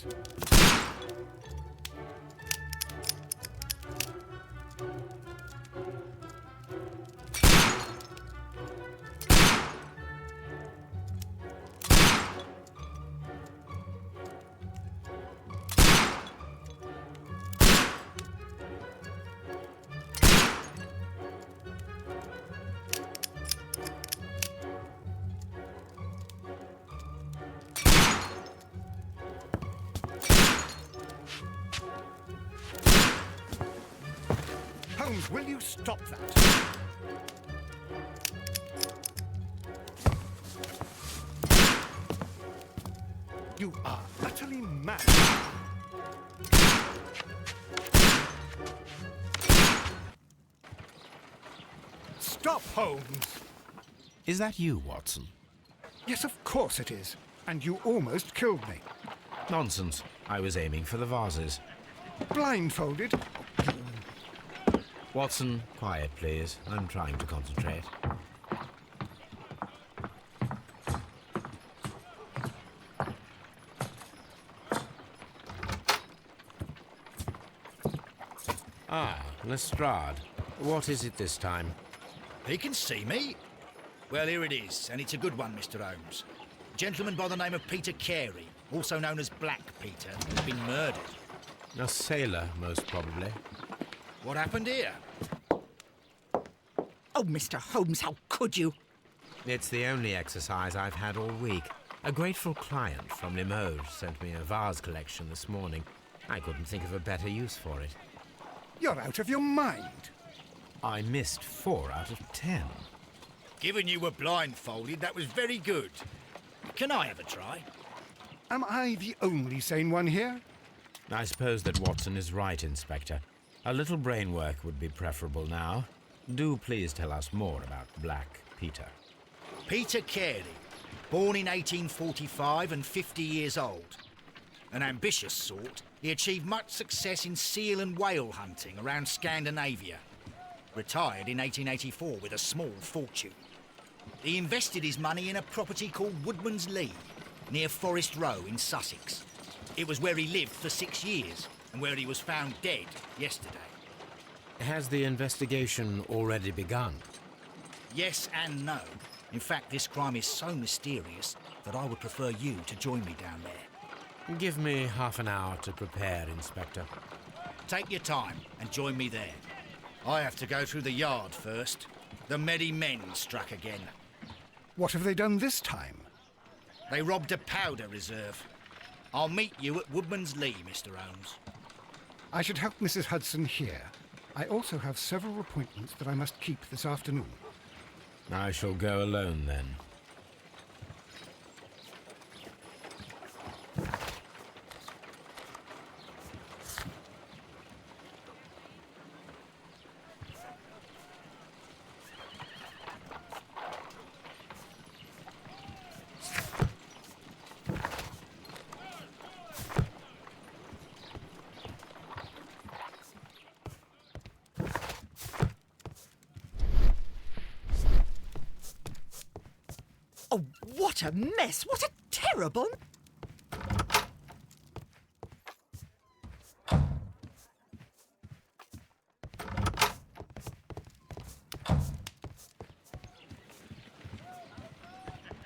this. Holmes, will you stop that? You are utterly mad. Stop, Holmes! Is that you, Watson? Yes, of course it is. And you almost killed me. Nonsense. I was aiming for the vases. Blindfolded? Watson, quiet, please. I'm trying to concentrate. Ah, Lestrade. What is it this time? He can see me. Well, here it is, and it's a good one, Mr. Holmes. A gentleman by the name of Peter Carey, also known as Black Peter, has been murdered. A sailor, most probably. What happened here? Oh, Mr. Holmes, how could you? It's the only exercise I've had all week. A grateful client from Limoges sent me a vase collection this morning. I couldn't think of a better use for it. You're out of your mind. I missed 4 out of 10. Given you were blindfolded, that was very good. Can I have a try? Am I the only sane one here? I suppose that Watson is right, Inspector. A little brain work would be preferable now. Do please tell us more about Black Peter. Peter Carey, born in 1845 and 50 years old. An ambitious sort, he achieved much success in seal and whale hunting around Scandinavia. Retired in 1884 with a small fortune. He invested his money in a property called Woodman's Lee, near Forest Row in Sussex. It was where he lived for 6 years and where he was found dead yesterday. Has the investigation already begun? Yes and no. In fact, this crime is so mysterious that I would prefer you to join me down there. Give me half an hour to prepare, Inspector. Take your time and join me there. I have to go through the yard first. The Medi Men struck again. What have they done this time? They robbed a powder reserve. I'll meet you at Woodman's Lee, Mr. Holmes. I should help Mrs. Hudson here. I also have several appointments that I must keep this afternoon. I shall go alone, then. Oh, what a mess! What a terrible...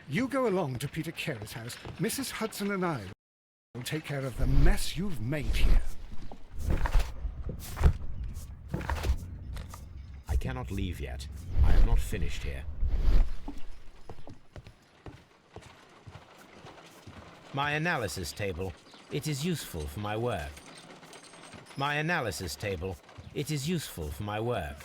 You go along to Peter Carey's house. Mrs. Hudson and I will take care of the mess you've made here. I cannot leave yet. I am not finished here. My analysis table. It is useful for my work. My analysis table. It is useful for my work.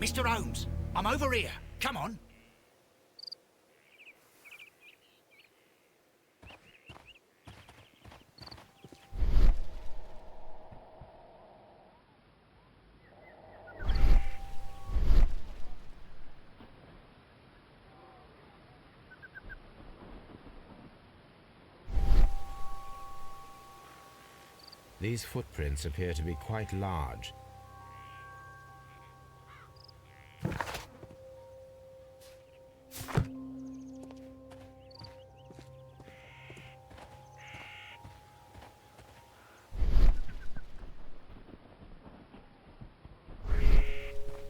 Mr. Holmes, I'm over here. Come on. These footprints appear to be quite large.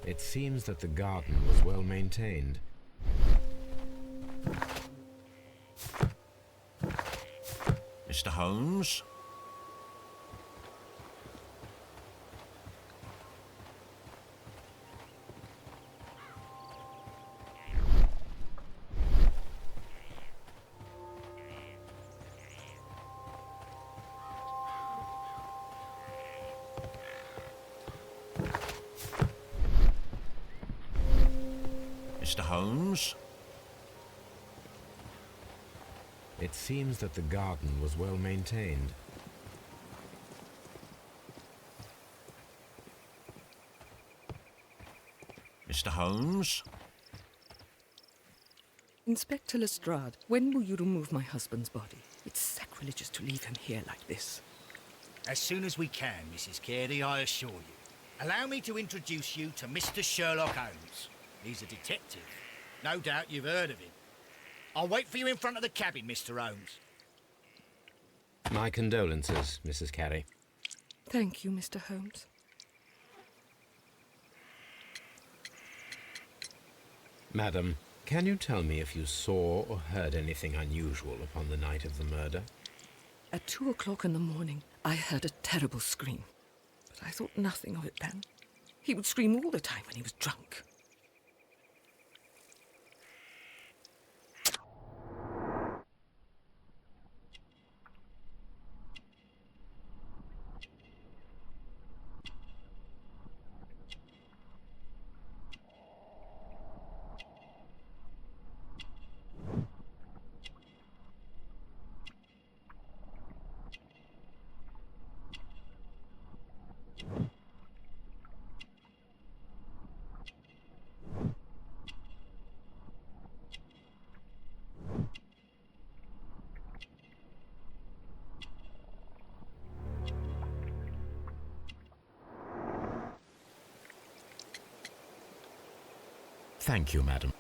It seems that the garden was well maintained. Mr. Holmes? Mr. Holmes? It seems that the garden was well maintained. Mr. Holmes? Inspector Lestrade, when will you remove my husband's body? It's sacrilegious to leave him here like this. As soon as we can, Mrs. Carey, I assure you. Allow me to introduce you to Mr. Sherlock Holmes. He's a detective. No doubt you've heard of him. I'll wait for you in front of the cabin, Mr. Holmes. My condolences, Mrs. Carey. Thank you, Mr. Holmes. Madam, can you tell me if you saw or heard anything unusual upon the night of the murder? At 2 o'clock in the morning, I heard a terrible scream. But I thought nothing of it then. He would scream all the time when he was drunk. Thank you, madam.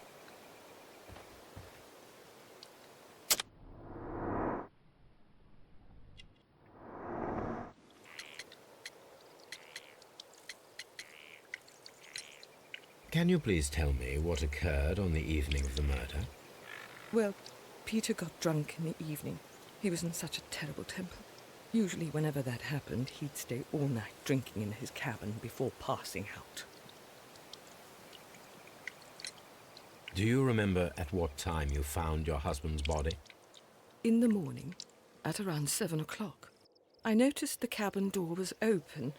Can you please tell me what occurred on the evening of the murder? Well, Peter got drunk in the evening. He was in such a terrible temper. Usually whenever that happened, he'd stay all night drinking in his cabin before passing out. Do you remember at what time you found your husband's body? In the morning, at around 7 o'clock, I noticed the cabin door was open,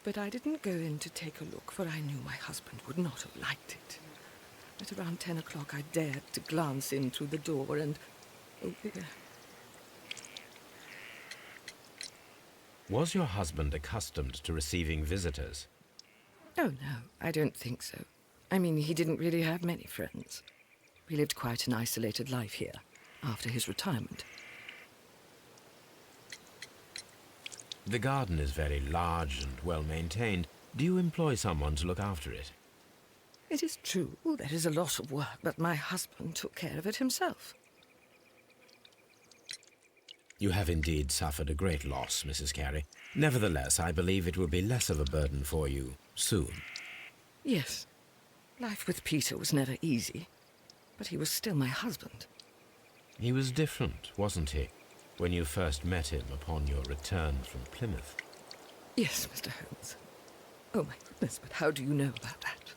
but I didn't go in to take a look, for I knew my husband would not have liked it. At around 10 o'clock, I dared to glance in through the door and... oh dear. Was your husband accustomed to receiving visitors? Oh, no, I don't think so. I mean, he didn't really have many friends. He lived quite an isolated life here, after his retirement. The garden is very large and well maintained. Do you employ someone to look after it? It is true, there is a lot of work, but my husband took care of it himself. You have indeed suffered a great loss, Mrs. Carey. Nevertheless, I believe it will be less of a burden for you soon. Yes. Life with Peter was never easy, but he was still my husband. He was different, wasn't he, when you first met him upon your return from Plymouth? Yes, Mr. Holmes. Oh, my goodness, but how do you know about that?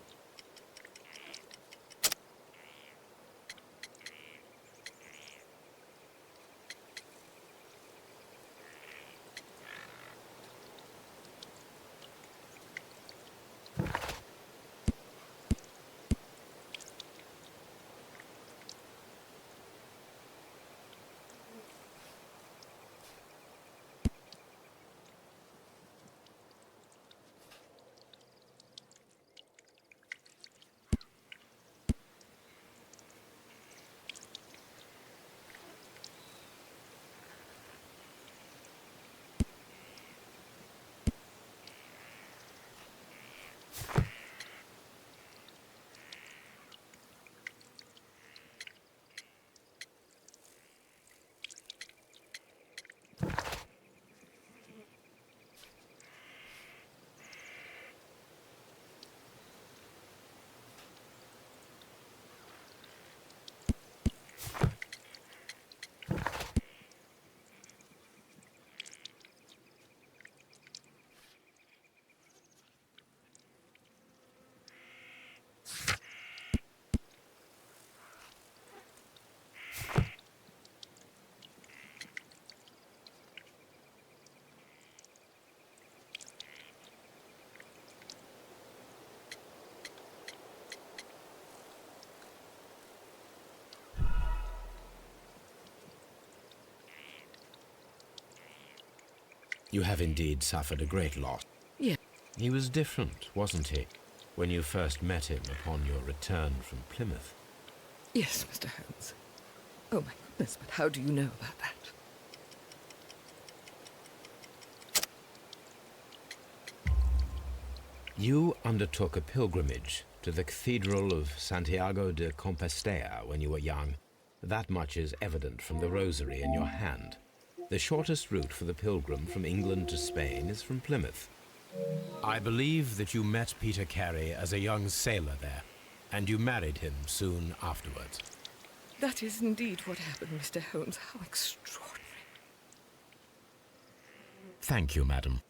You have indeed suffered a great loss. Yes. He was different, wasn't he, when you first met him upon your return from Plymouth? Yes, Mr. Holmes. Oh, my goodness, but how do you know about that? You undertook a pilgrimage to the Cathedral of Santiago de Compostela when you were young. That much is evident from the rosary in your hand. The shortest route for the pilgrim from England to Spain is from Plymouth. I believe that you met Peter Carey as a young sailor there, and you married him soon afterwards. That is indeed what happened, Mr. Holmes. How extraordinary. Thank you, madam.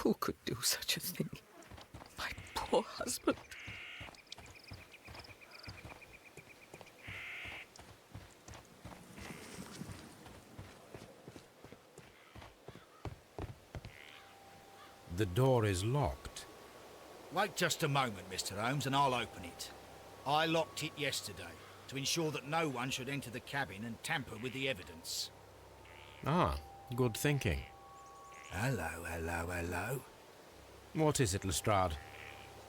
Who could do such a thing? My poor husband. The door is locked. Wait just a moment, Mr. Holmes, and I'll open it. I locked it yesterday to ensure that no one should enter the cabin and tamper with the evidence. Ah, good thinking. Hello, hello, hello. What is it, Lestrade?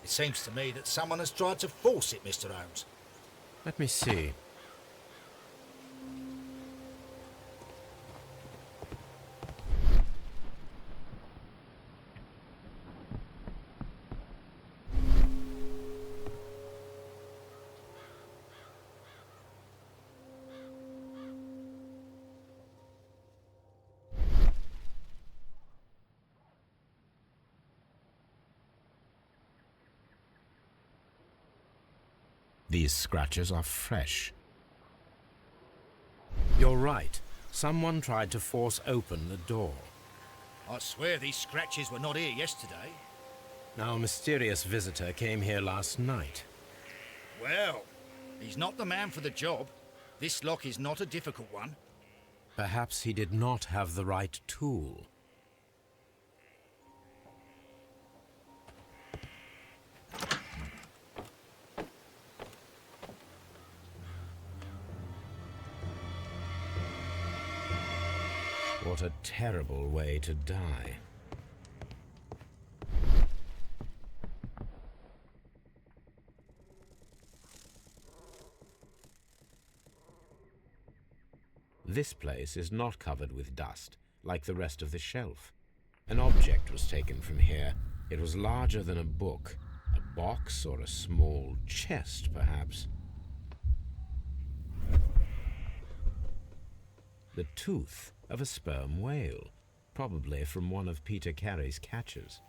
It seems to me that someone has tried to force it, Mr. Holmes. Let me see. These scratches are fresh. You're right. Someone tried to force open the door. I swear these scratches were not here yesterday. Our mysterious visitor came here last night. Well, he's not the man for the job. This lock is not a difficult one. Perhaps he did not have the right tool. What a terrible way to die. This place is not covered with dust, like the rest of the shelf. An object was taken from here. It was larger than a book, a box or a small chest, perhaps. The tooth of a sperm whale, probably from one of Peter Carey's catches.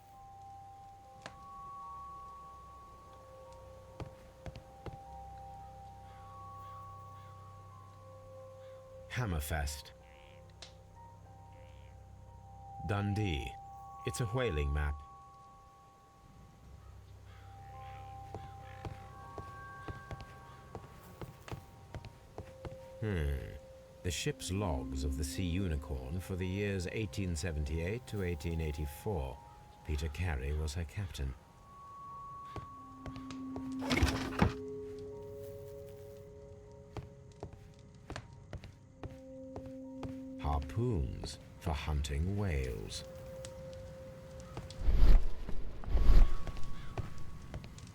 Hammerfest. Dundee. It's a whaling map. The ship's logs of the Sea Unicorn for the years 1878 to 1884. Peter Carey was her captain. harpoons for hunting whales.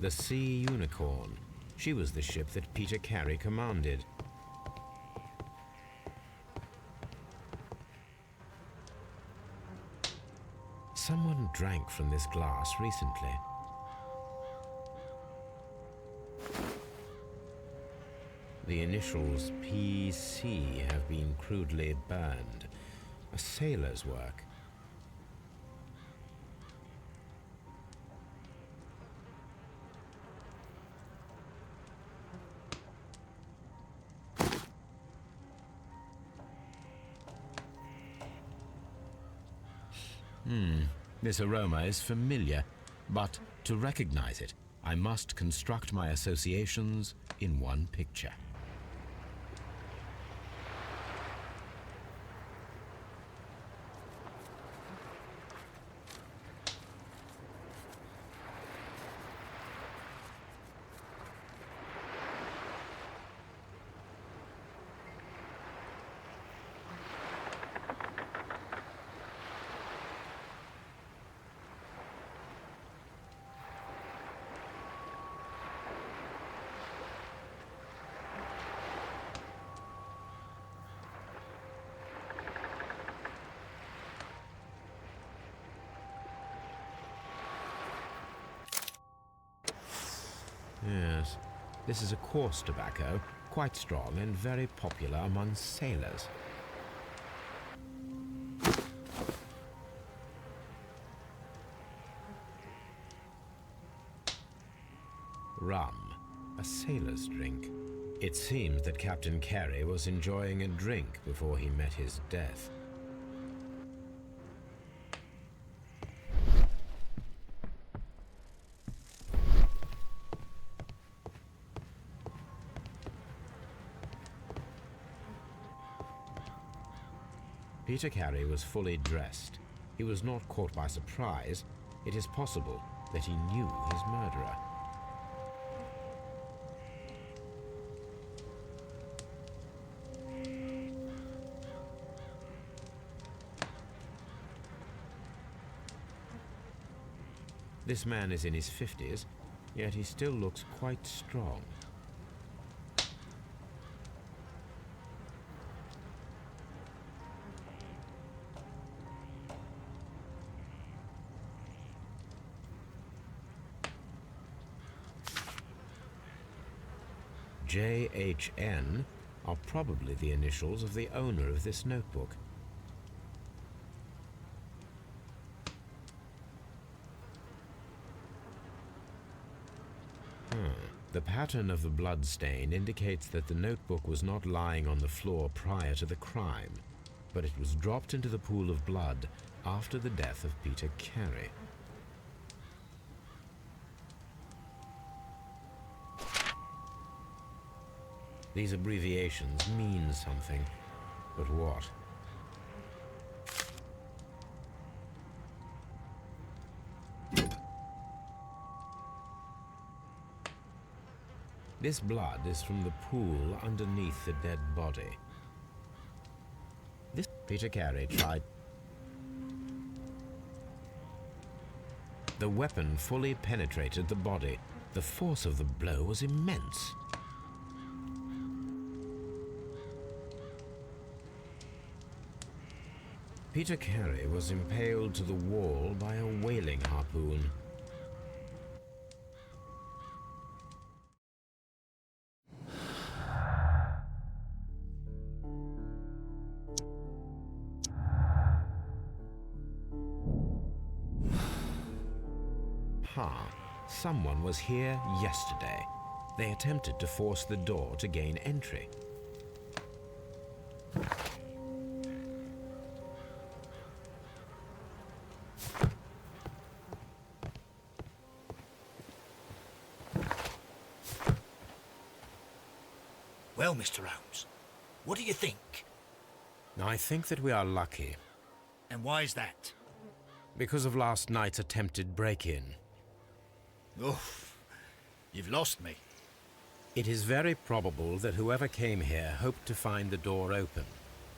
The Sea Unicorn. She was the ship that Peter Carey commanded. Someone drank from this glass recently. The initials PC have been crudely burned. A sailor's work. This aroma is familiar, but to recognize it, I must construct my associations in one picture. Yes, this is a coarse tobacco, quite strong and very popular among sailors. Rum, a sailor's drink. It seems that Captain Carey was enjoying a drink before he met his death. Peter Carey was fully dressed. He was not caught by surprise. It is possible that he knew his murderer. This man is in his 50s, yet he still looks quite strong. JHN are probably the initials of the owner of this notebook. The pattern of the blood stain indicates that the notebook was not lying on the floor prior to the crime, but it was dropped into the pool of blood after the death of Peter Carey. These abbreviations mean something, but what? This blood is from the pool underneath the dead body. This Peter Carey tried. The weapon fully penetrated the body. The force of the blow was immense. Peter Carey was impaled to the wall by a whaling harpoon. Someone was here yesterday. They attempted to force the door to gain entry. Well, Mr. Holmes, what do you think? I think that we are lucky. And why is that? Because of last night's attempted break-in. Oof, you've lost me. It is very probable that whoever came here hoped to find the door open.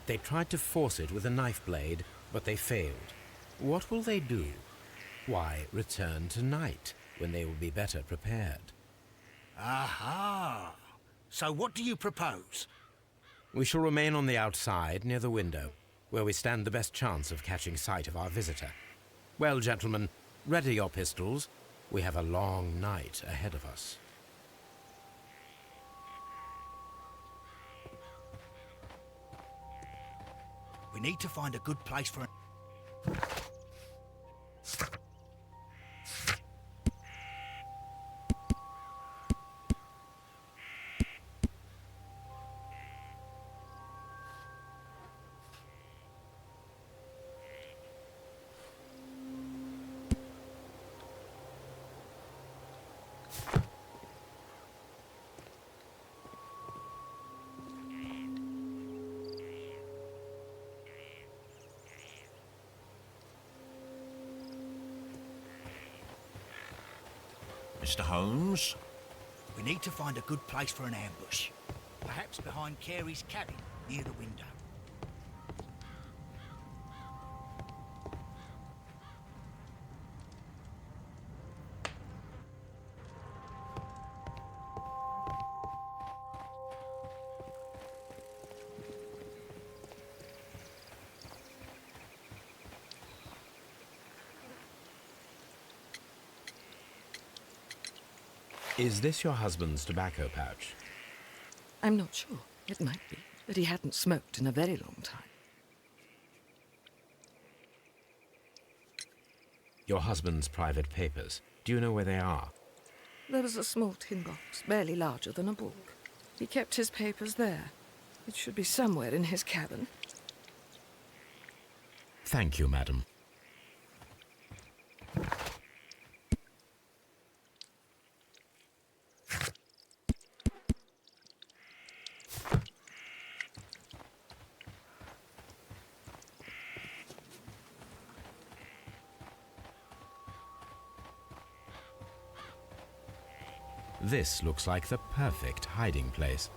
They tried to force it with a knife blade, but they failed. What will they do? Why, return tonight, when they will be better prepared. Aha! So what do you propose? We shall remain on the outside, near the window, where we stand the best chance of catching sight of our visitor. Well, gentlemen, ready your pistols. We have a long night ahead of us. We need to find a good place for an... Mr. Holmes? We need to find a good place for an ambush. Perhaps behind Carey's cabin, near the window. Is this your husband's tobacco pouch? I'm not sure. It might be, but he hadn't smoked in a very long time. Your husband's private papers. Do you know where they are? There was a small tin box, barely larger than a book. He kept his papers there. It should be somewhere in his cabin. Thank you, madam. This looks like the perfect hiding place.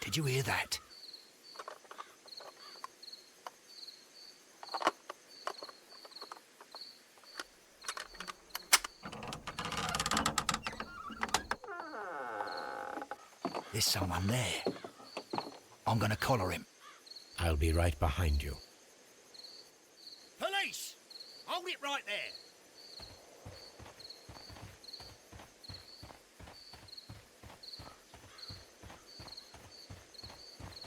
Did you hear that? There's someone there. I'm gonna collar him. I'll be right behind you. Police! Hold it right there!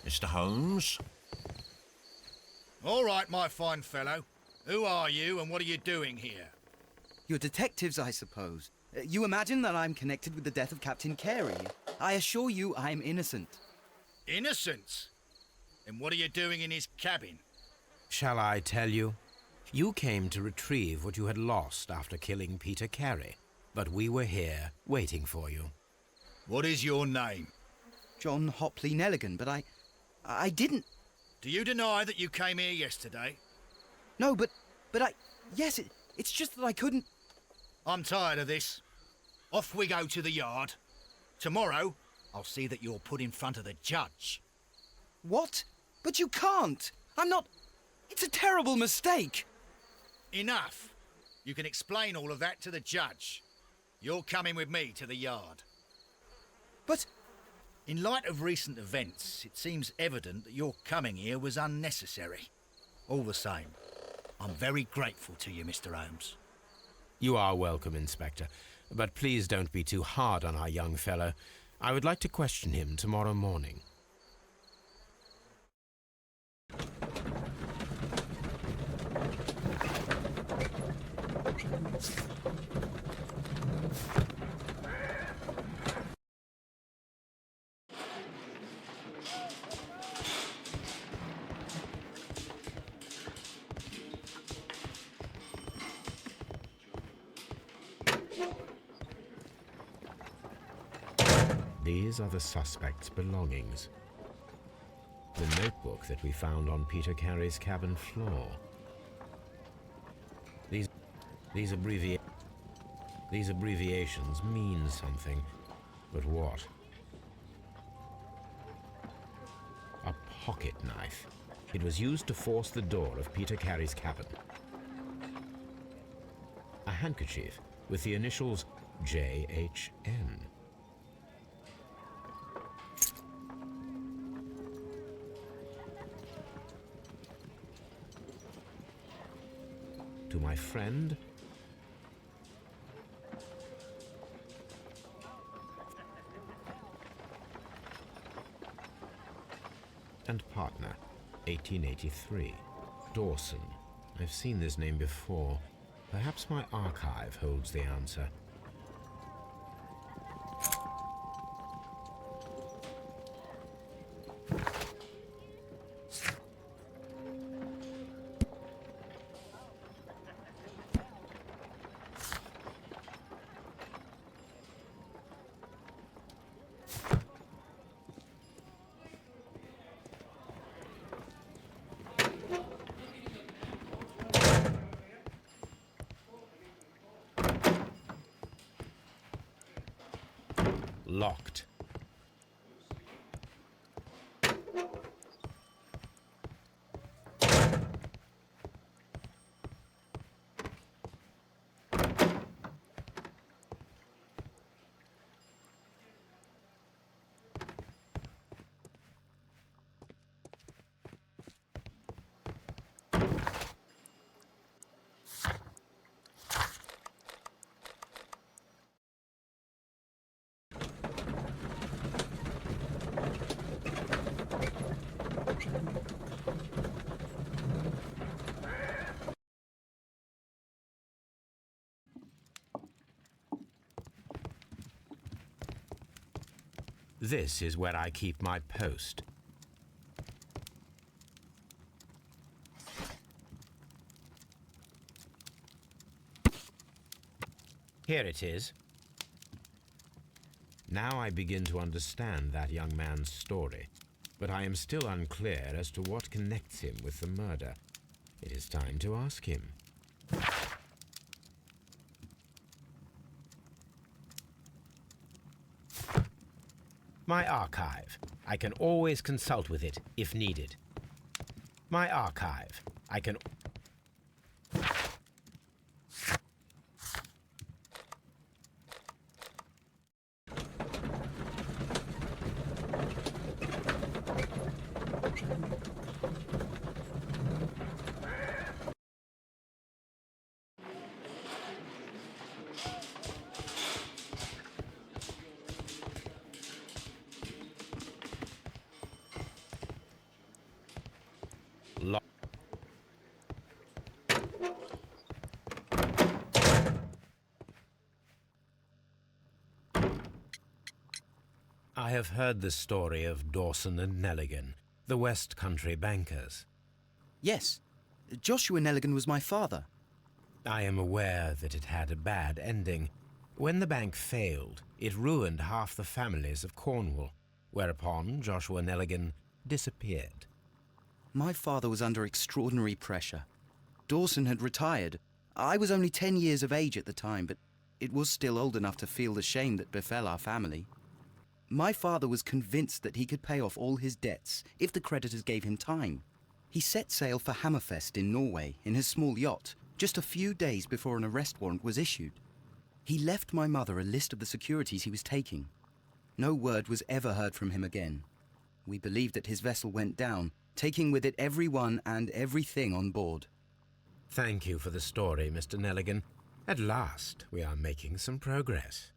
Mr. Holmes? All right, my fine fellow. Who are you and what are you doing here? You're detectives, I suppose. You imagine that I'm connected with the death of Captain Carey. I assure you I'm innocent. Innocent? And what are you doing in his cabin? Shall I tell you? You came to retrieve what you had lost after killing Peter Carey, but we were here waiting for you. What is your name? John Hopley Nelligan, but I didn't... Do you deny that you came here yesterday? No, but yes, it's just that I couldn't... I'm tired of this. Off we go to the yard. Tomorrow, I'll see that you're put in front of the judge. What? But you can't! I'm not... It's a terrible mistake! Enough. You can explain all of that to the judge. You're coming with me to the yard. But... In light of recent events, it seems evident that your coming here was unnecessary. All the same, I'm very grateful to you, Mr. Holmes. You are welcome, Inspector, but please don't be too hard on our young fellow. I would like to question him tomorrow morning. These are the suspect's belongings. The notebook that we found on Peter Carey's cabin floor. These abbreviations mean something, but what? A pocket knife. It was used to force the door of Peter Carey's cabin. A handkerchief with the initials JHN. To my friend, and partner, 1883. Dawson. I've seen this name before. Perhaps my archive holds the answer. Locked. This is where I keep my post. Here it is. Now I begin to understand that young man's story, but I am still unclear as to what connects him with the murder. It is time to ask him. My archive. I can always consult with it if needed. My archive. I can... I have heard the story of Dawson and Nelligan, the West Country bankers. Yes, Joshua Nelligan was my father. I am aware that it had a bad ending. When the bank failed, it ruined half the families of Cornwall, whereupon Joshua Nelligan disappeared. My father was under extraordinary pressure. Dawson had retired. I was only 10 years of age at the time, but it was still old enough to feel the shame that befell our family. My father was convinced that he could pay off all his debts if the creditors gave him time. He set sail for Hammerfest in Norway in his small yacht just a few days before an arrest warrant was issued. He left my mother a list of the securities he was taking. No word was ever heard from him again. We believe that his vessel went down, taking with it everyone and everything on board. Thank you for the story, Mr. Nelligan. At last, we are making some progress.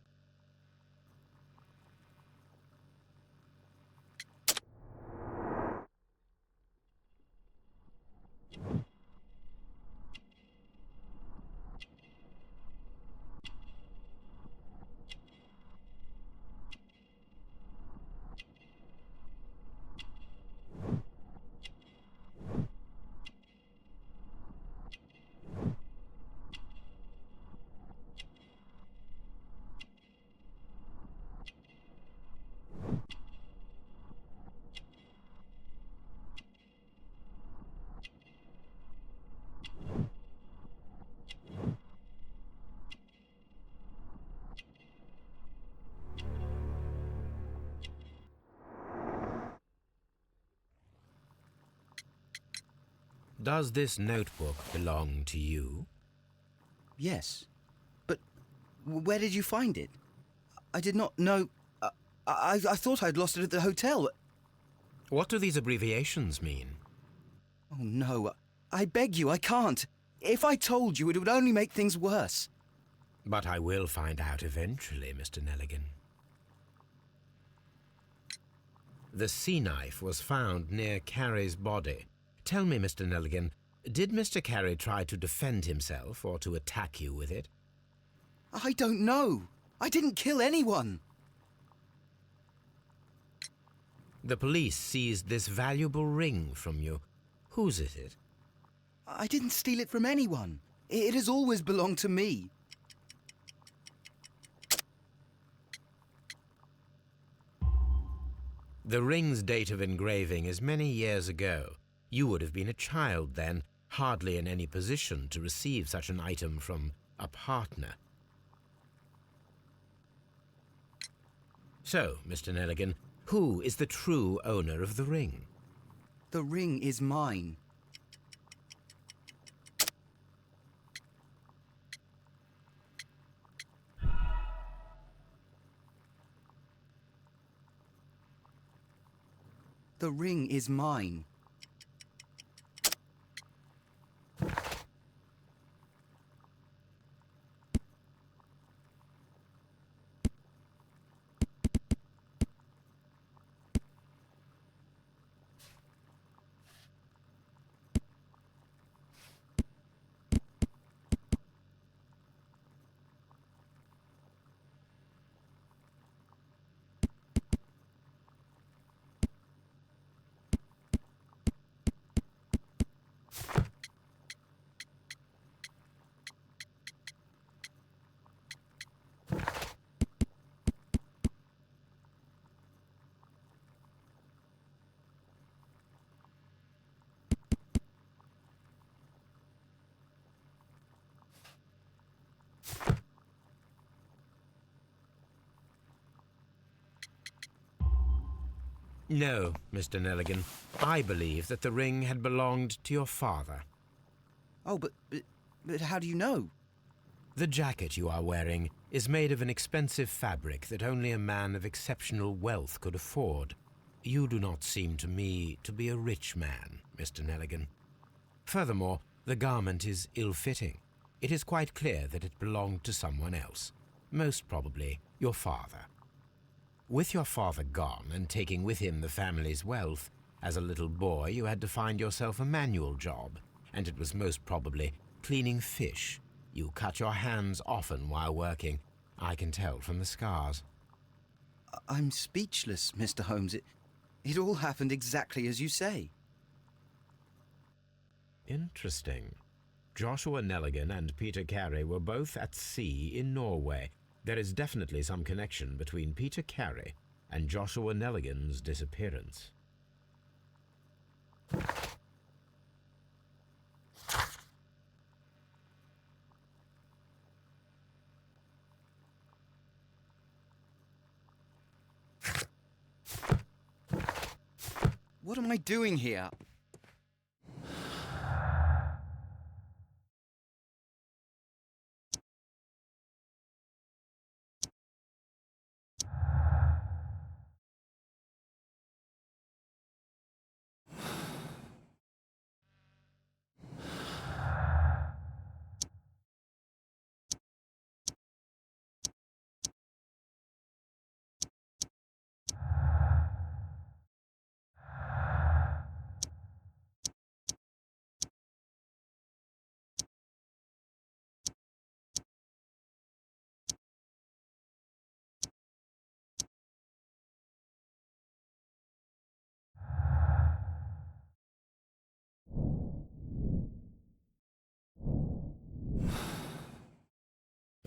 Does this notebook belong to you? Yes. But where did you find it? I did not know... I thought I'd lost it at the hotel. What do these abbreviations mean? Oh, no. I beg you, I can't. If I told you, it would only make things worse. But I will find out eventually, Mr. Nelligan. The sea knife was found near Carey's body. Tell me, Mr. Nelligan, did Mr. Carey try to defend himself or to attack you with it? I don't know. I didn't kill anyone. The police seized this valuable ring from you. Whose is it? I didn't steal it from anyone. It has always belonged to me. The ring's date of engraving is many years ago. You would have been a child then, hardly in any position to receive such an item from a partner. So, Mr. Nelligan, who is the true owner of the ring? The ring is mine. The ring is mine. No, Mr. Nelligan. I believe that the ring had belonged to your father. Oh, but how do you know? The jacket you are wearing is made of an expensive fabric that only a man of exceptional wealth could afford. You do not seem to me to be a rich man, Mr. Nelligan. Furthermore, the garment is ill-fitting. It is quite clear that it belonged to someone else, most probably your father. With your father gone and taking with him the family's wealth, as a little boy you had to find yourself a manual job, and it was most probably cleaning fish. You cut your hands often while working. I can tell from the scars. I'm speechless, Mr. Holmes. It all happened exactly as you say. Interesting. Joshua Nelligan and Peter Carey were both at sea in Norway. There is definitely some connection between Peter Carey and Joshua Nelligan's disappearance. What am I doing here?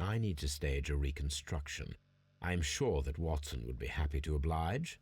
I need to stage a reconstruction. I am sure that Watson would be happy to oblige.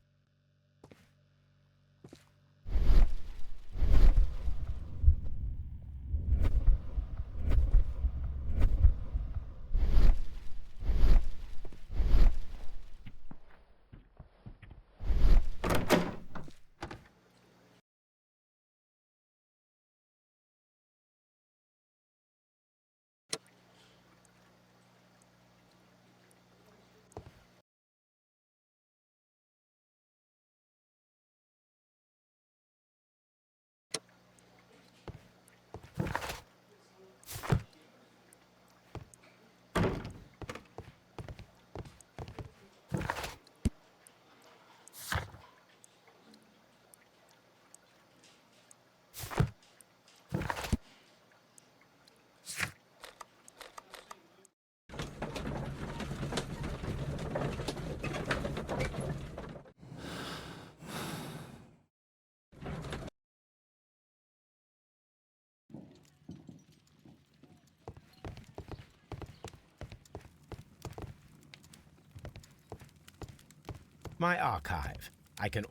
My archive. I can...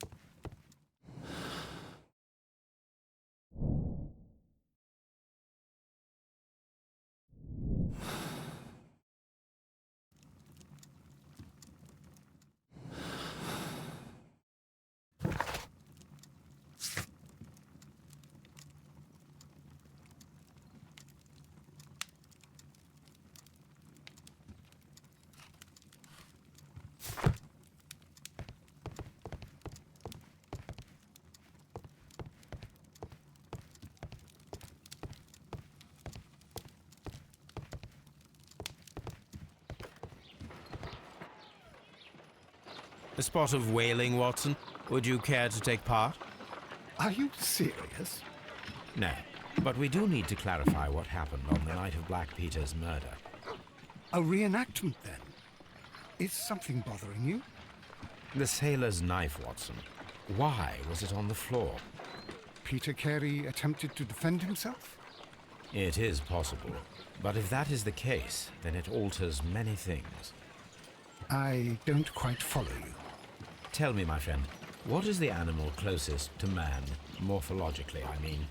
A spot of whaling, Watson. Would you care to take part? Are you serious? No, but we do need to clarify what happened on the night of Black Peter's murder. A reenactment, then? Is something bothering you? The sailor's knife, Watson. Why was it on the floor? Peter Carey attempted to defend himself? It is possible. But if that is the case, then it alters many things. I don't quite follow you. Tell me, my friend, what is the animal closest to man, morphologically, I mean?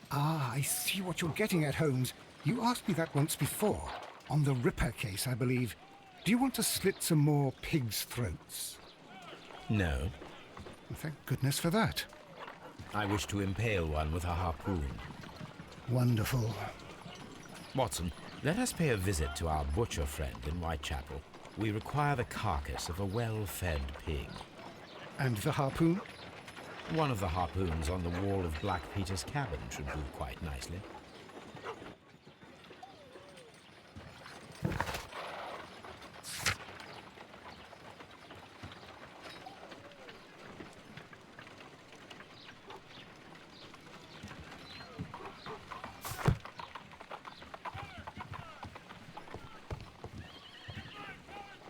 Ah, I see what you're getting at, Holmes. You asked me that once before. On the Ripper case, I believe. Do you want to slit some more pigs' throats? No. Thank goodness for that. I wish to impale one with a harpoon. Wonderful. Watson, let us pay a visit to our butcher friend in Whitechapel. We require the carcass of a well-fed pig. And the harpoon? One of the harpoons on the wall of Black Peter's cabin should do quite nicely.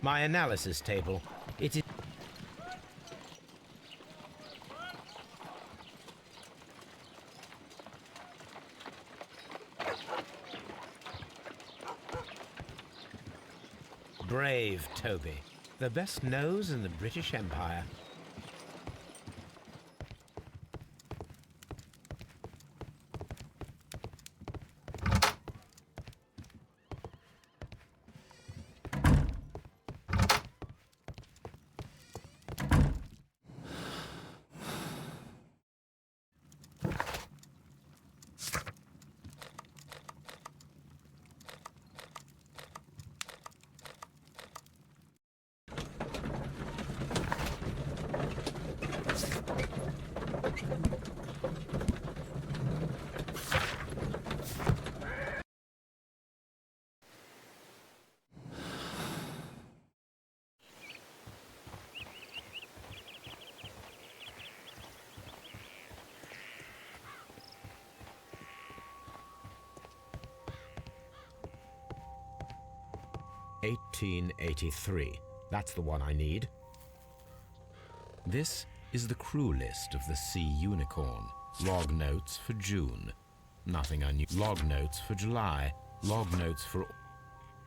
My analysis table. It is... Brave Toby. The best nose in the British Empire. "1883. That's the one I need. This is the crew list of the Sea Unicorn. Log notes for June. Nothing unusual. Log notes for July. Log notes for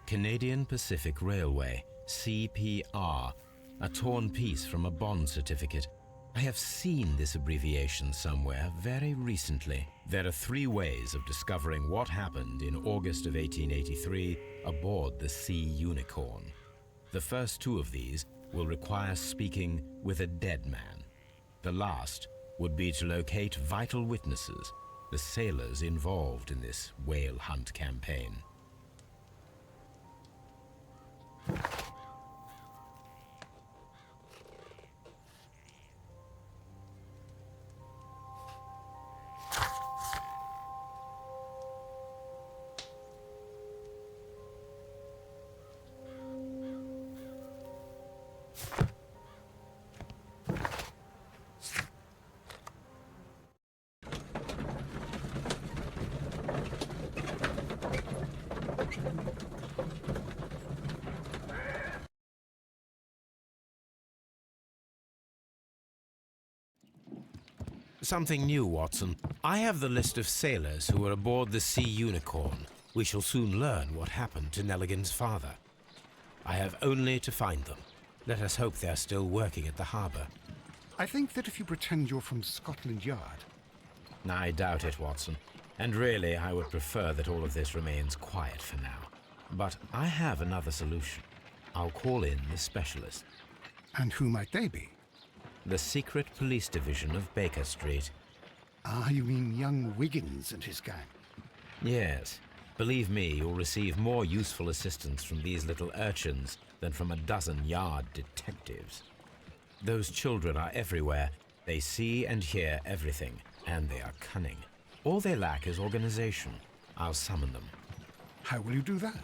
Canadian Pacific Railway, CPR. A torn piece from a bond certificate. I have seen this abbreviation somewhere very recently. There are 3 ways of discovering what happened in August of 1883 aboard the Sea Unicorn. The first 2 of these will require speaking with a dead man. The last would be to locate vital witnesses, the sailors involved in this whale hunt campaign. Something new, Watson. I have the list of sailors who were aboard the Sea Unicorn. We shall soon learn what happened to Nelligan's father. I have only to find them. Let us hope they're still working at the harbour. I think that if you pretend you're from Scotland Yard... I doubt it, Watson. And really, I would prefer that all of this remains quiet for now. But I have another solution. I'll call in the specialist. And who might they be? The secret police division of Baker Street. Ah, you mean young Wiggins and his gang? Yes. Believe me, you'll receive more useful assistance from these little urchins than from a dozen yard detectives. Those children are everywhere. They see and hear everything, and they are cunning. All they lack is organization. I'll summon them. How will you do that?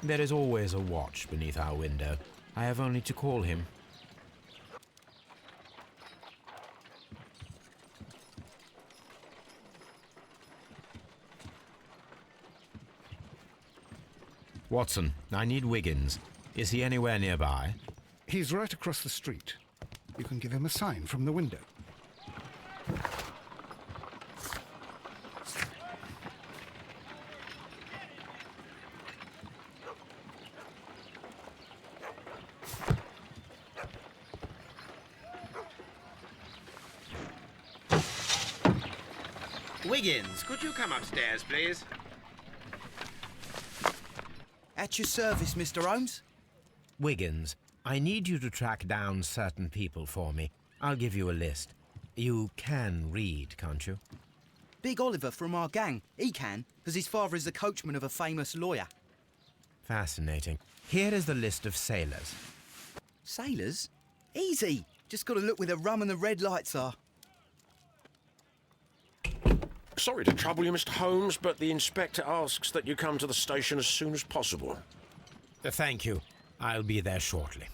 There is always a watch beneath our window. I have only to call him. Watson, I need Wiggins. Is he anywhere nearby? He's right across the street. You can give him a sign from the window. Wiggins, could you come upstairs, please? At your service, Mr. Holmes. Wiggins, I need you to track down certain people for me. I'll give you a list. You can read, can't you? Big Oliver from our gang. He can, because his father is the coachman of a famous lawyer. Fascinating. Here is the list of sailors. Sailors? Easy. Just got to look where the rum and the red lights are. Sorry to trouble you, Mr. Holmes, but the inspector asks that you come to the station as soon as possible. Thank you. I'll be there shortly.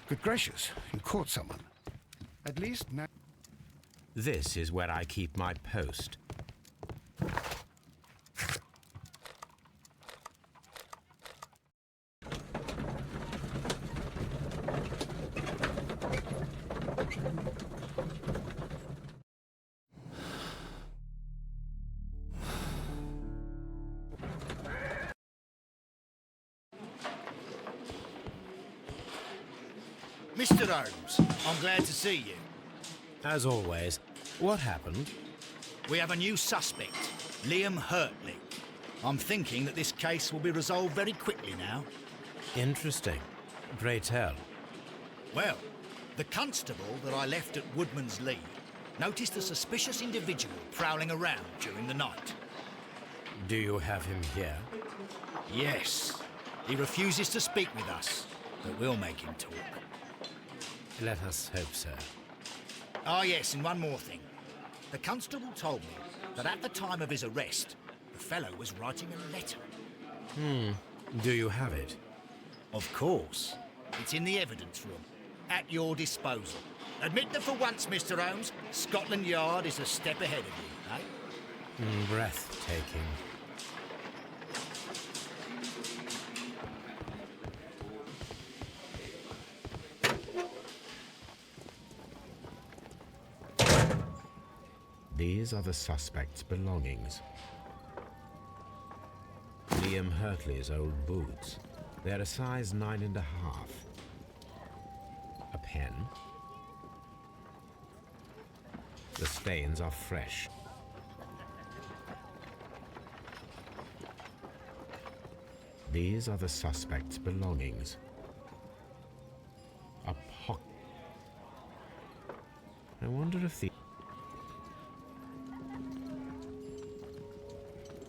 Good gracious, you caught someone. At least now... This is where I keep my post. Mr. Holmes, I'm glad to see you. As always, what happened? We have a new suspect, Liam Hurtley. I'm thinking that this case will be resolved very quickly now. Interesting. Pray tell. Well, the constable that I left at Woodman's Lee noticed a suspicious individual prowling around during the night. Do you have him here? Yes. He refuses to speak with us, but we'll make him talk. Let us hope so. Ah, yes, and one more thing. The constable told me that at the time of his arrest, the fellow was writing a letter. Do you have it? Of course. It's in the evidence room, at your disposal. Admit that for once, Mr. Holmes, Scotland Yard is a step ahead of you, eh? Breathtaking. These are the suspect's belongings. Liam Hurtley's old boots. They're a size 9.5. A pen. The stains are fresh. These are the suspect's belongings. A pocket. I wonder if the...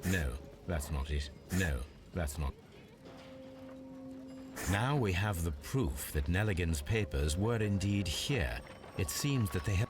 No, that's not it. No, that's not... Now we have the proof that Nelligan's papers were indeed here. It seems that they have...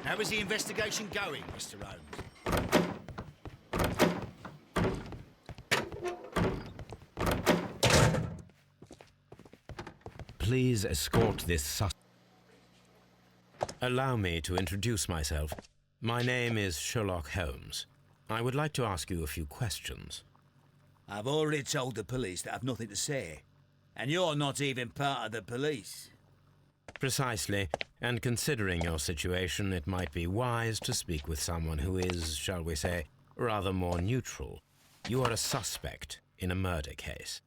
How is the investigation going, Mr. Holmes? Please escort this Allow me to introduce myself. My name is Sherlock Holmes. I would like to ask you a few questions. I've already told the police that I've nothing to say. And you're not even part of the police. Precisely, and considering your situation, it might be wise to speak with someone who is, shall we say, rather more neutral. You are a suspect in a murder case.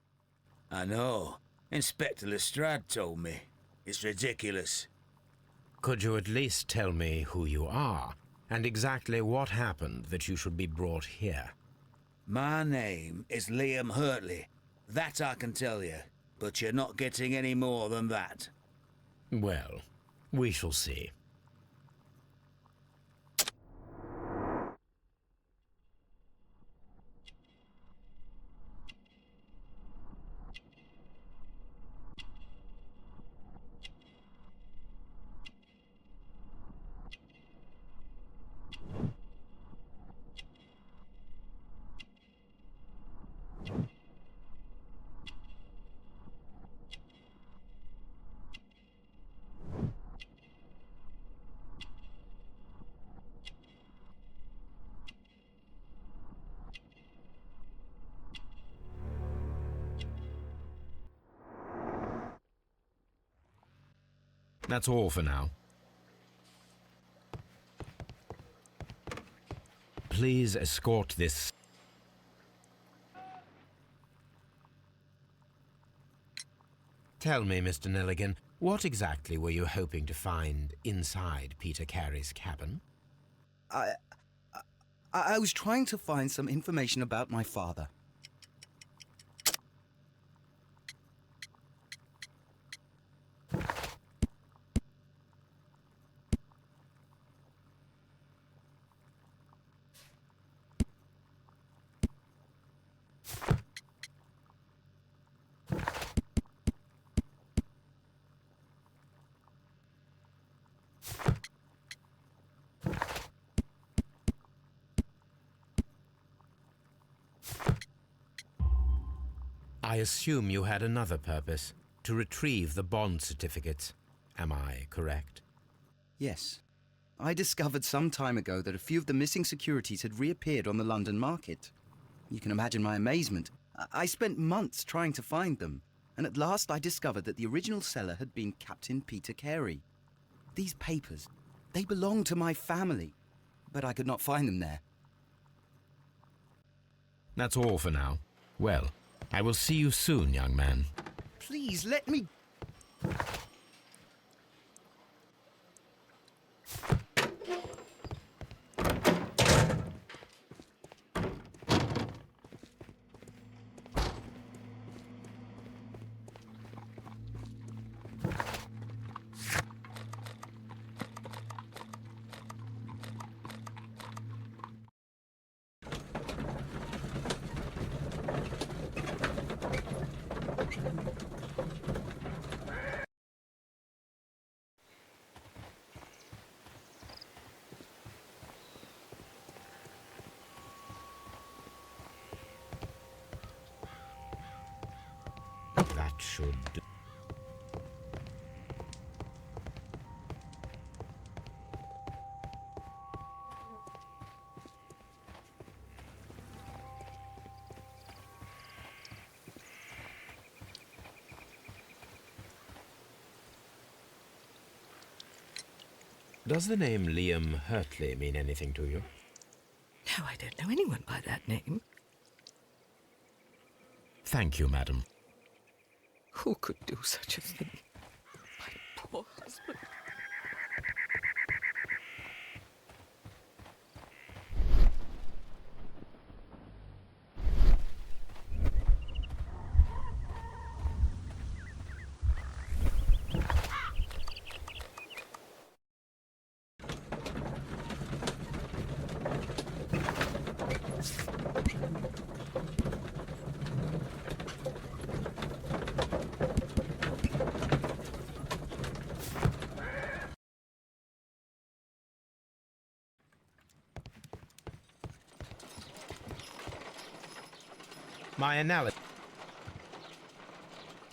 I know. Inspector Lestrade told me. It's ridiculous. Could you at least tell me who you are, and exactly what happened that you should be brought here? My name is Liam Hurtley. That I can tell you, but you're not getting any more than that. Well, we shall see. That's all for now. Please escort this. Tell me, Mr. Nelligan, what exactly were you hoping to find inside Peter Carey's cabin? I was trying to find some information about my father. I assume you had another purpose, to retrieve the bond certificates. Am I correct? Yes. I discovered some time ago that a few of the missing securities had reappeared on the London market. You can imagine my amazement. I spent months trying to find them, and at last I discovered that the original seller had been Captain Peter Carey. These papers, they belonged to my family, but I could not find them there. That's all for now. Well, I will see you soon, young man. Please, let me... That should... Does the name Liam Hurtley mean anything to you? No, I don't know anyone by that name. Thank you, madam. Who could do such a thing? My poor husband. My analysis...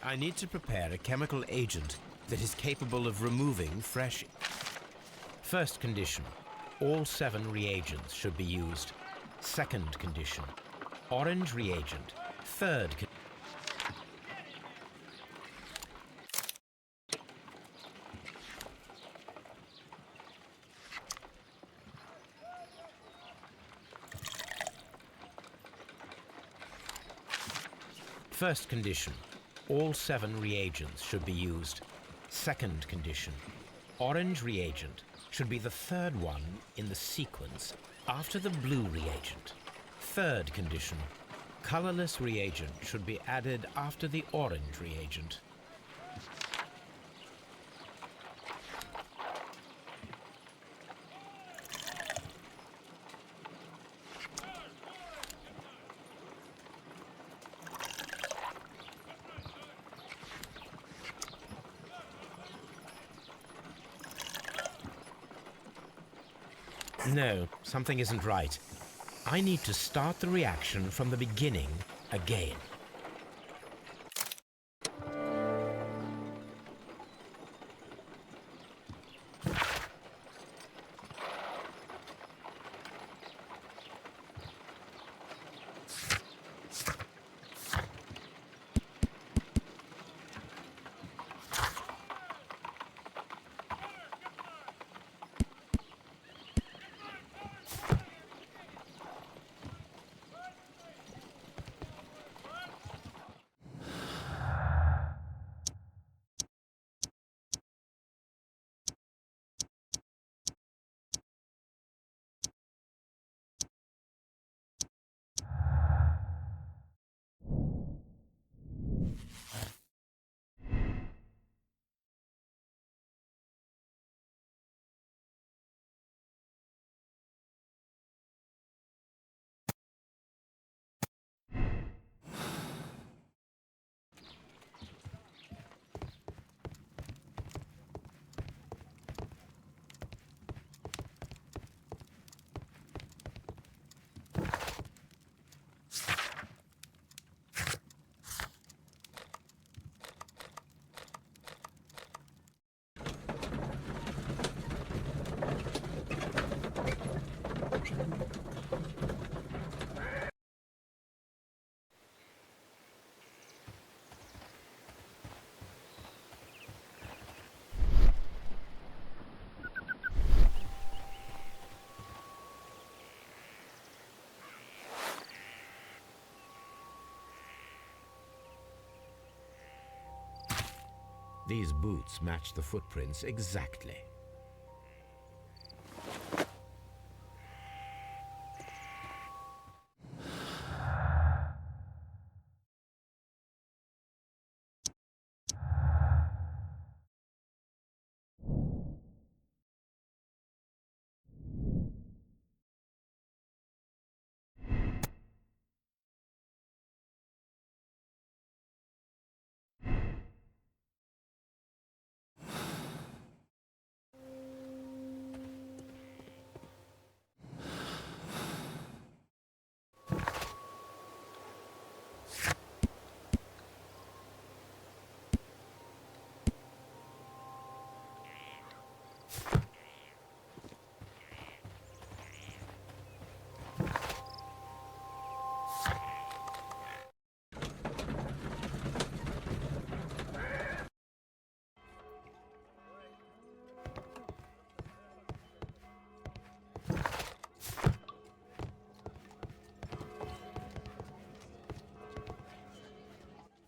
I need to prepare a chemical agent that is capable of removing fresh... First condition, all 7 reagents should be used. Second condition, orange reagent. Third condition... First condition, all 7 reagents should be used. Second condition, orange reagent should be the third one in the sequence after the blue reagent. Third condition, colorless reagent should be added after the orange reagent. No, something isn't right. I need to start the reaction from the beginning again. These boots match the footprints exactly.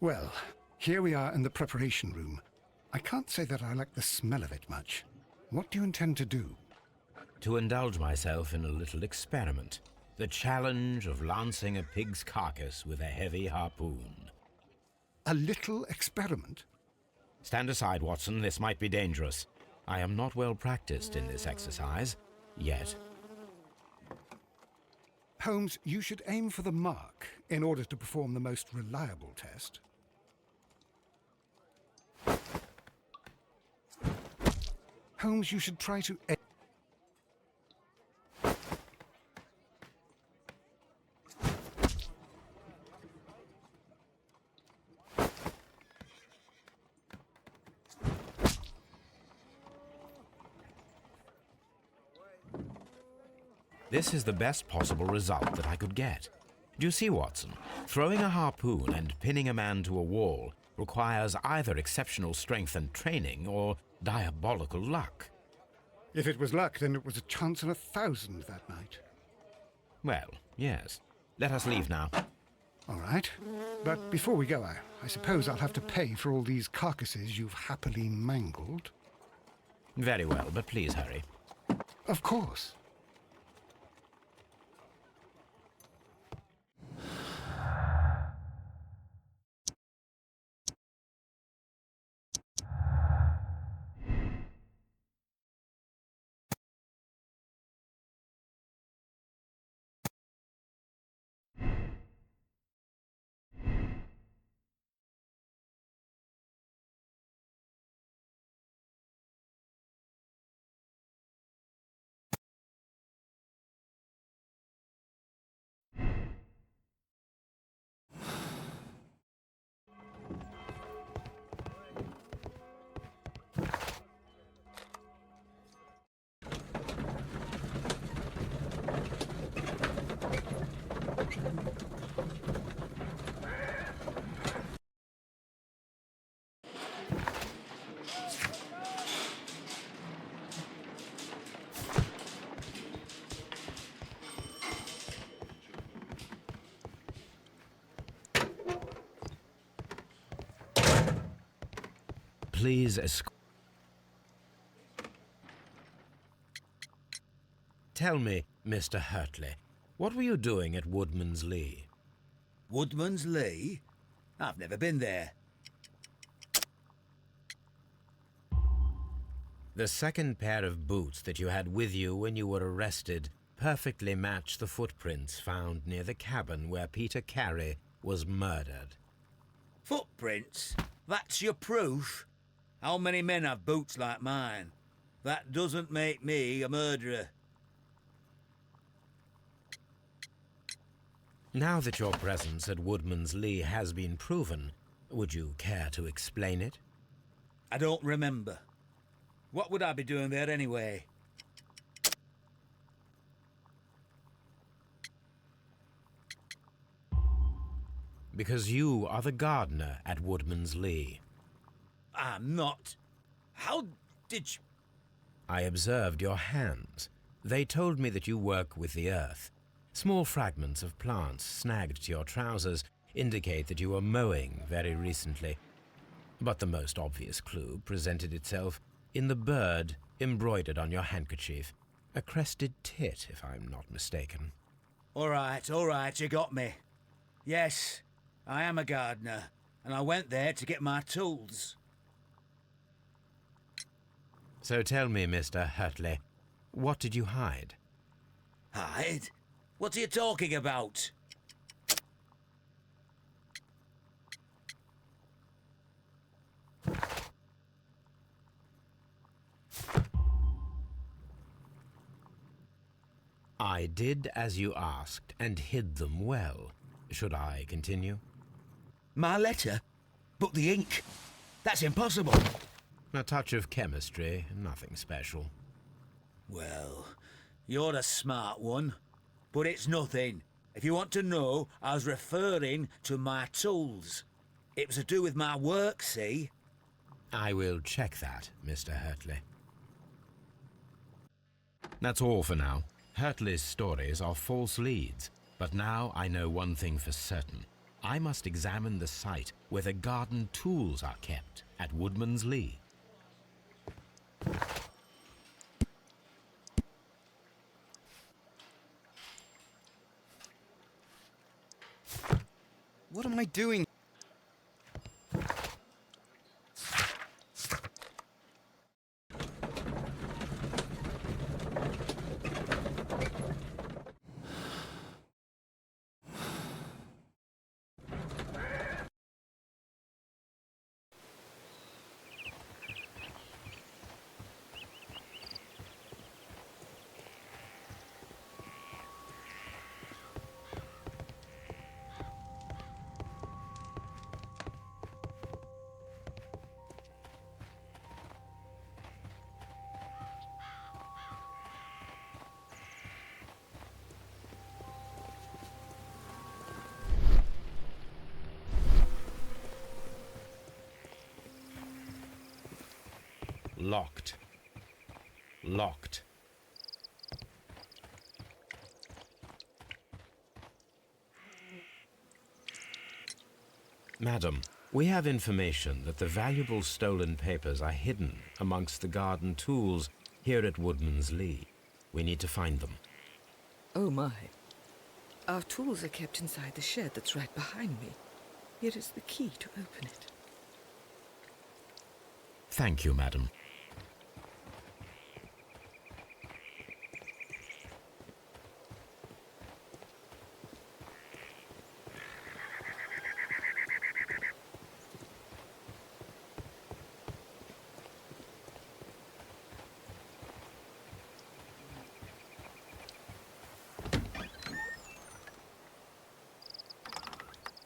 Well, here we are in the preparation room. I can't say that I like the smell of it much. What do you intend to do? To indulge myself in a little experiment. The challenge of lancing a pig's carcass with a heavy harpoon. A little experiment? Stand aside, Watson. This might be dangerous. I am not well practiced in this exercise, yet. Holmes, you should aim for the mark in order to perform the most reliable test. Holmes, you should try to... This is the best possible result that I could get. Do you see, Watson? Throwing a harpoon and pinning a man to a wall requires either exceptional strength and training or diabolical luck. If it was luck, then it was a chance in 1,000 that night. Well, yes. Let us leave now. All right. But before we go, I suppose I'll have to pay for all these carcasses you've happily mangled. Very well, but please hurry. Of course. Please Tell me, Mr. Hurtley, what were you doing at Woodman's Lee? Woodman's Lee? I've never been there. The second pair of boots that you had with you when you were arrested perfectly match the footprints found near the cabin where Peter Carey was murdered. Footprints? That's your proof? How many men have boots like mine? That doesn't make me a murderer. Now that your presence at Woodman's Lee has been proven, would you care to explain it? I don't remember. What would I be doing there anyway? Because you are the gardener at Woodman's Lee. I'm not. How did you... I observed your hands. They told me that you work with the earth. Small fragments of plants snagged to your trousers indicate that you were mowing very recently. But the most obvious clue presented itself in the bird embroidered on your handkerchief. A crested tit, if I'm not mistaken. All right, you got me. Yes, I am a gardener, and I went there to get my tools. So tell me, Mr. Hurtley, what did you hide? Hide? What are you talking about? I did as you asked and hid them well. Should I continue? My letter? But the ink? That's impossible. A touch of chemistry, nothing special. Well, you're a smart one. But it's nothing. If you want to know, I was referring to my tools. It was to do with my work, see? I will check that, Mr. Hurtley. That's all for now. Hurtley's stories are false leads, but now I know one thing for certain. I must examine the site where the garden tools are kept at Woodman's Lee. What am I doing? Locked. Locked. Madam, we have information that the valuable stolen papers are hidden amongst the garden tools here at Woodman's Lee. We need to find them. Oh my. Our tools are kept inside the shed that's right behind me. Here is the key to open it. Thank you, madam.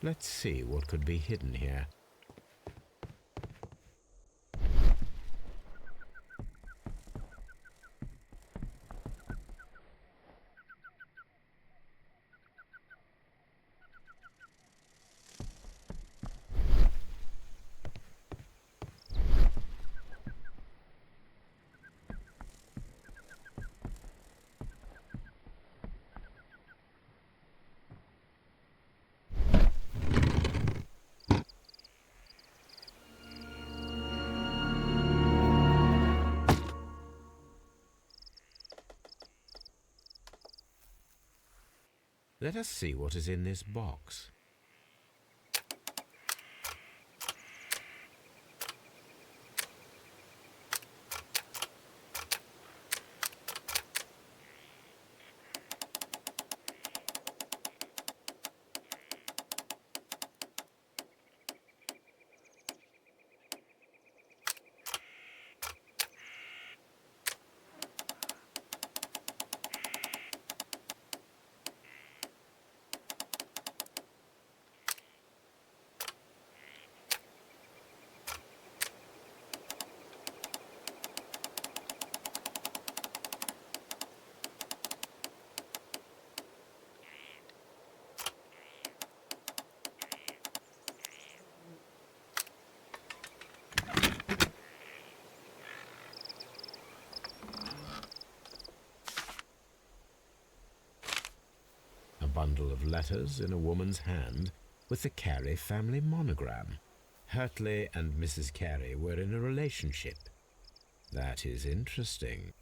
Let's see what could be hidden here. Let us see what is in this box. A bundle of letters in a woman's hand with the Carey family monogram. Hurtley and Mrs. Carey were in a relationship. That is interesting.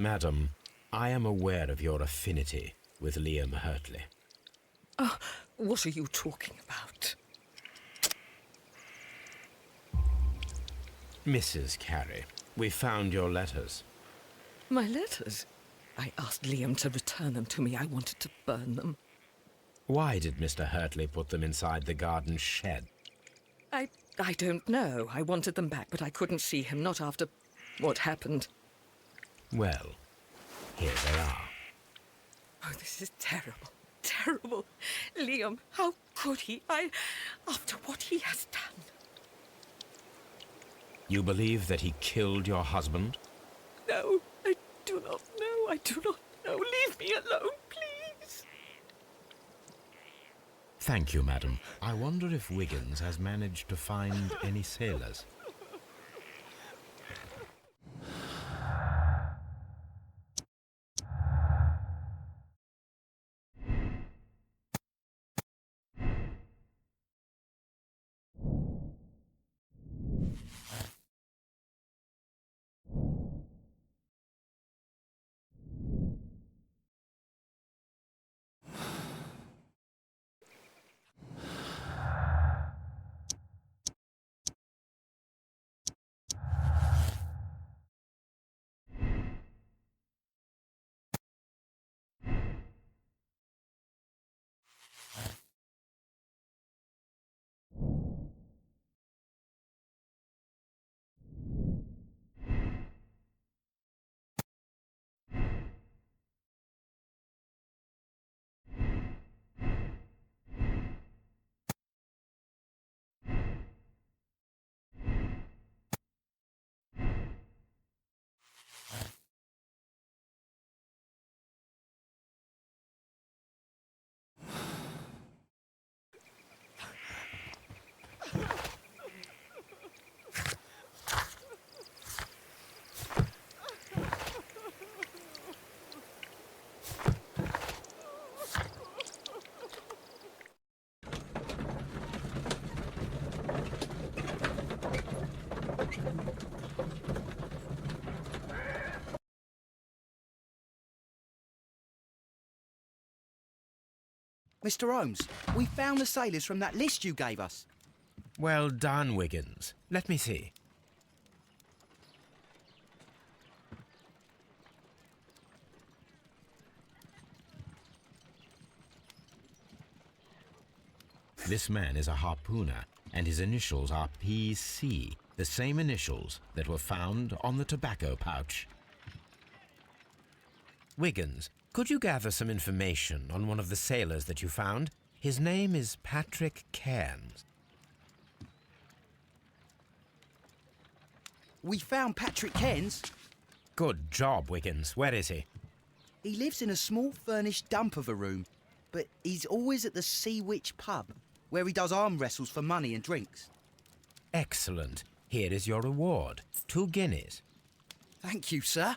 Madam, I am aware of your affinity with Liam Hurtley. Oh, what are you talking about? Mrs. Carey, we found your letters. My letters? I asked Liam to return them to me. I wanted to burn them. Why did Mr. Hurtley put them inside the garden shed? I don't know. I wanted them back, but I couldn't see him, not after what happened. Well, here they are. Oh, this is terrible. Terrible. Liam, how could he? After what he has done. You believe that he killed your husband? No, I do not know. I do not know. Leave me alone, please. Thank you, madam. I wonder if Wiggins has managed to find any sailors. Mr. Holmes, we found the sailors from that list you gave us. Well done, Wiggins. Let me see. This man is a harpooner, and his initials are PC, the same initials that were found on the tobacco pouch. Wiggins, could you gather some information on one of the sailors that you found? His name is Patrick Cairns. We found Patrick Cairns. Good job, Wiggins. Where is he? He lives in a small furnished dump of a room, but he's always at the Sea Witch pub, where he does arm wrestles for money and drinks. Excellent. Here is your reward. 2 guineas. Thank you, sir.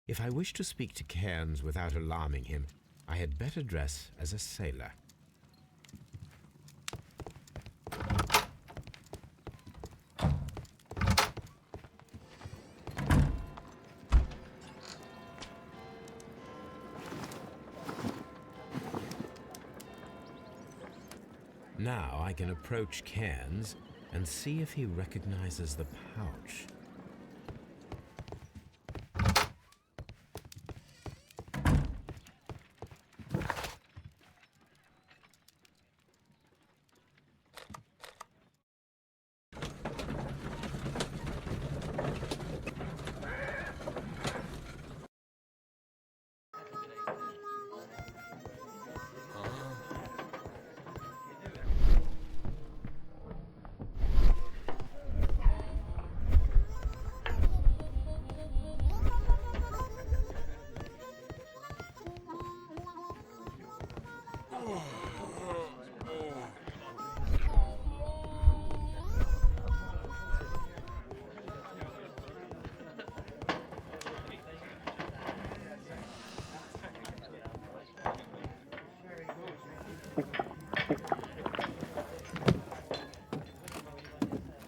If I wish to speak to Cairns without alarming him, I had better dress as a sailor. Now I can approach Cairns and see if he recognizes the pouch.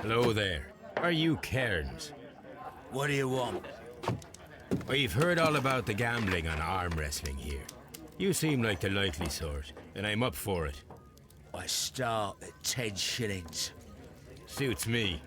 Hello there. Are you Cairns? What do you want? We've heard all about the gambling on arm wrestling here. You seem like the likely sort, and I'm up for it. I start at 10 shillings. Suits me.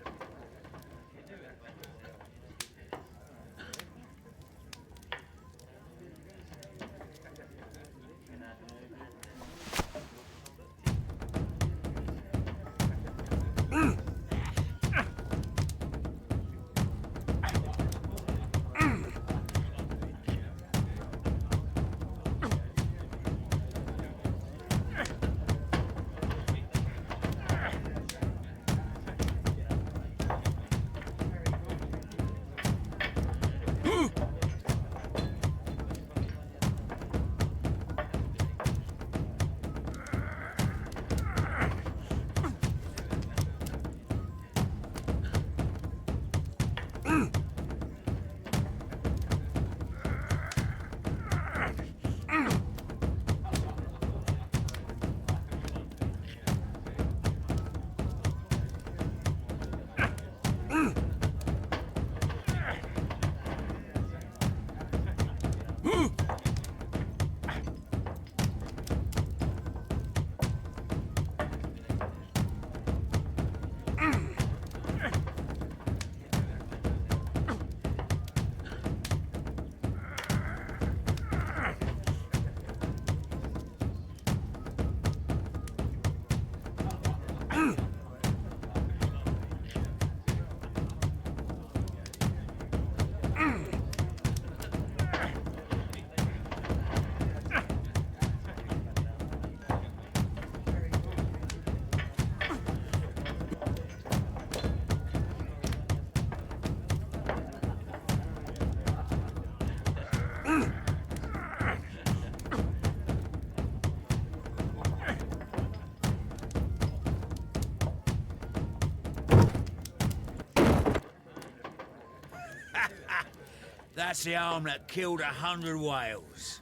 That's the arm that killed 100 whales.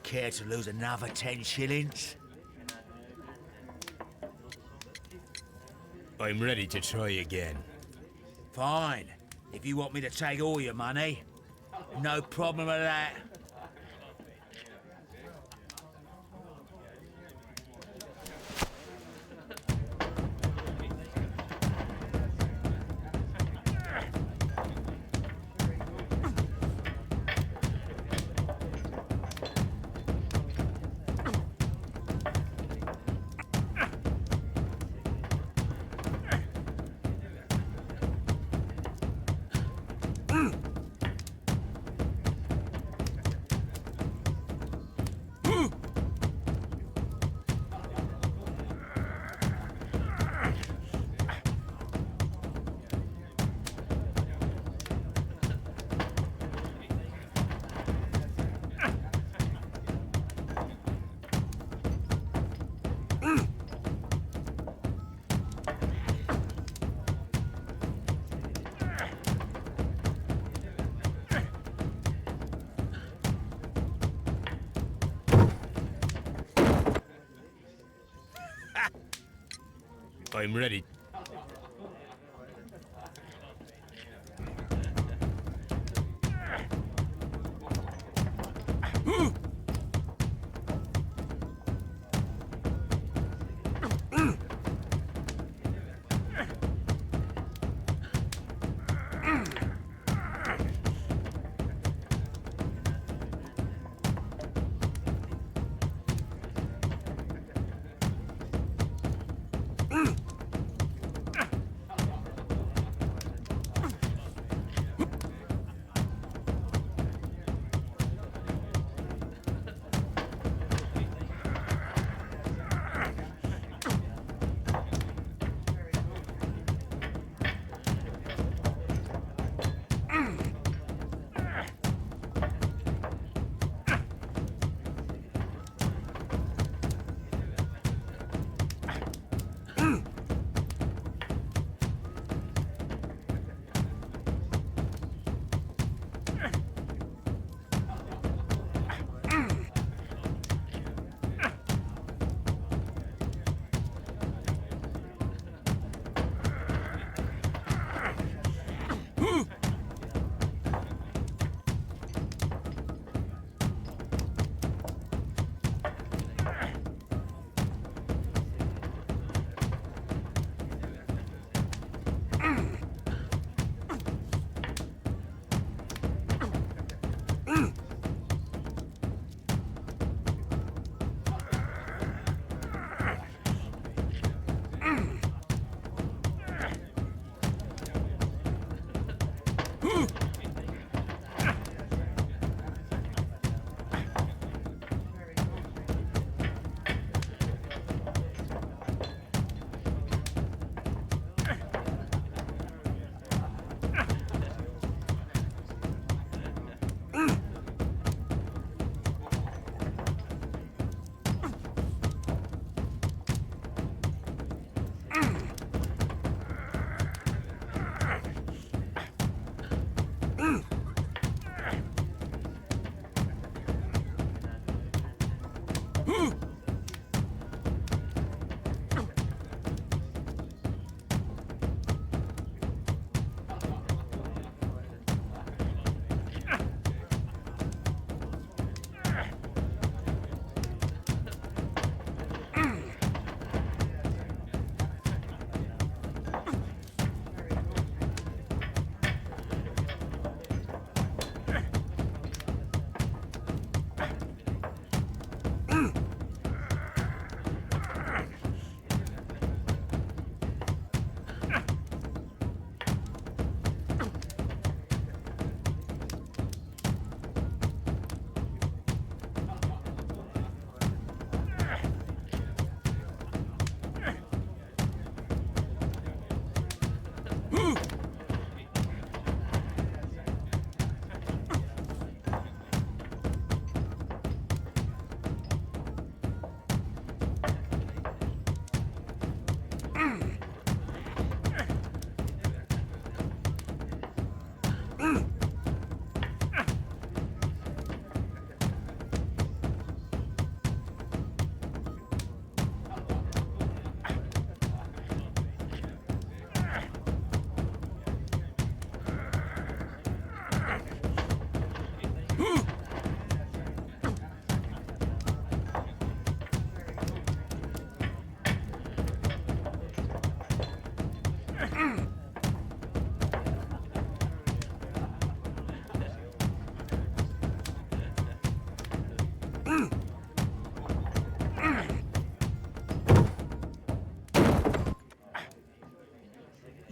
Care to lose another 10 shillings? I'm ready to try again. Fine. If you want me to take all your money, no problem with that. I'm ready.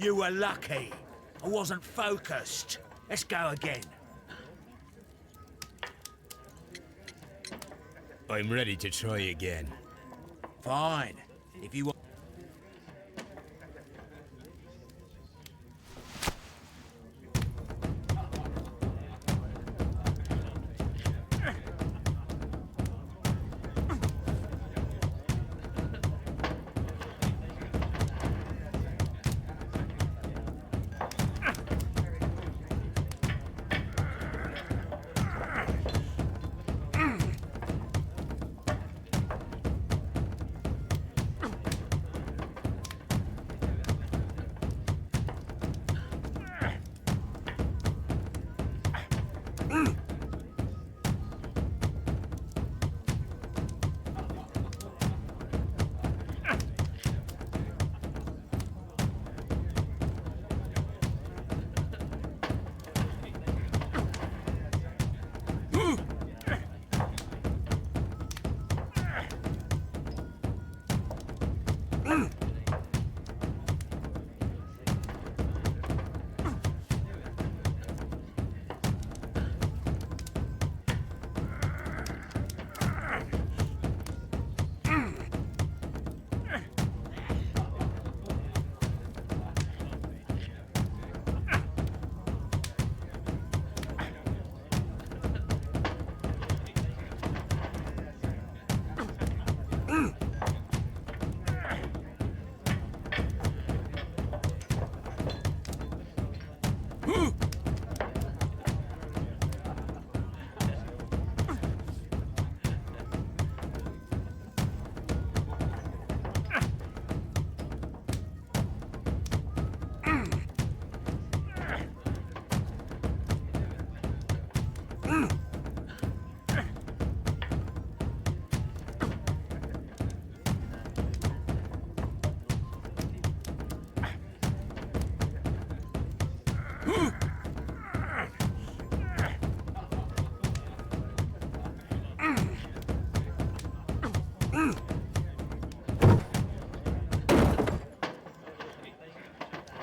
You were lucky. I wasn't focused. Let's go again. I'm ready to try again. Fine. If you want...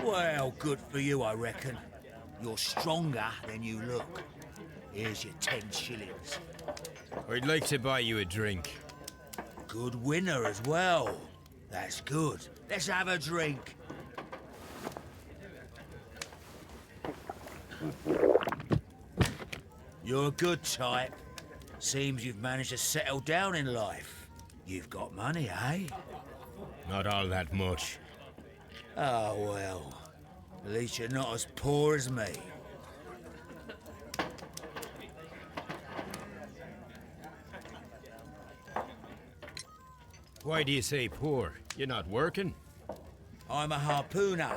Well, good for you, I reckon. You're stronger than you look. Here's your 10 shillings. I'd like to buy you a drink. Good winner as well. That's good. Let's have a drink. You're a good type. Seems you've managed to settle down in life. You've got money, eh? Not all that much. Oh, well. At least you're not as poor as me. Why do you say poor? You're not working? I'm a harpooner.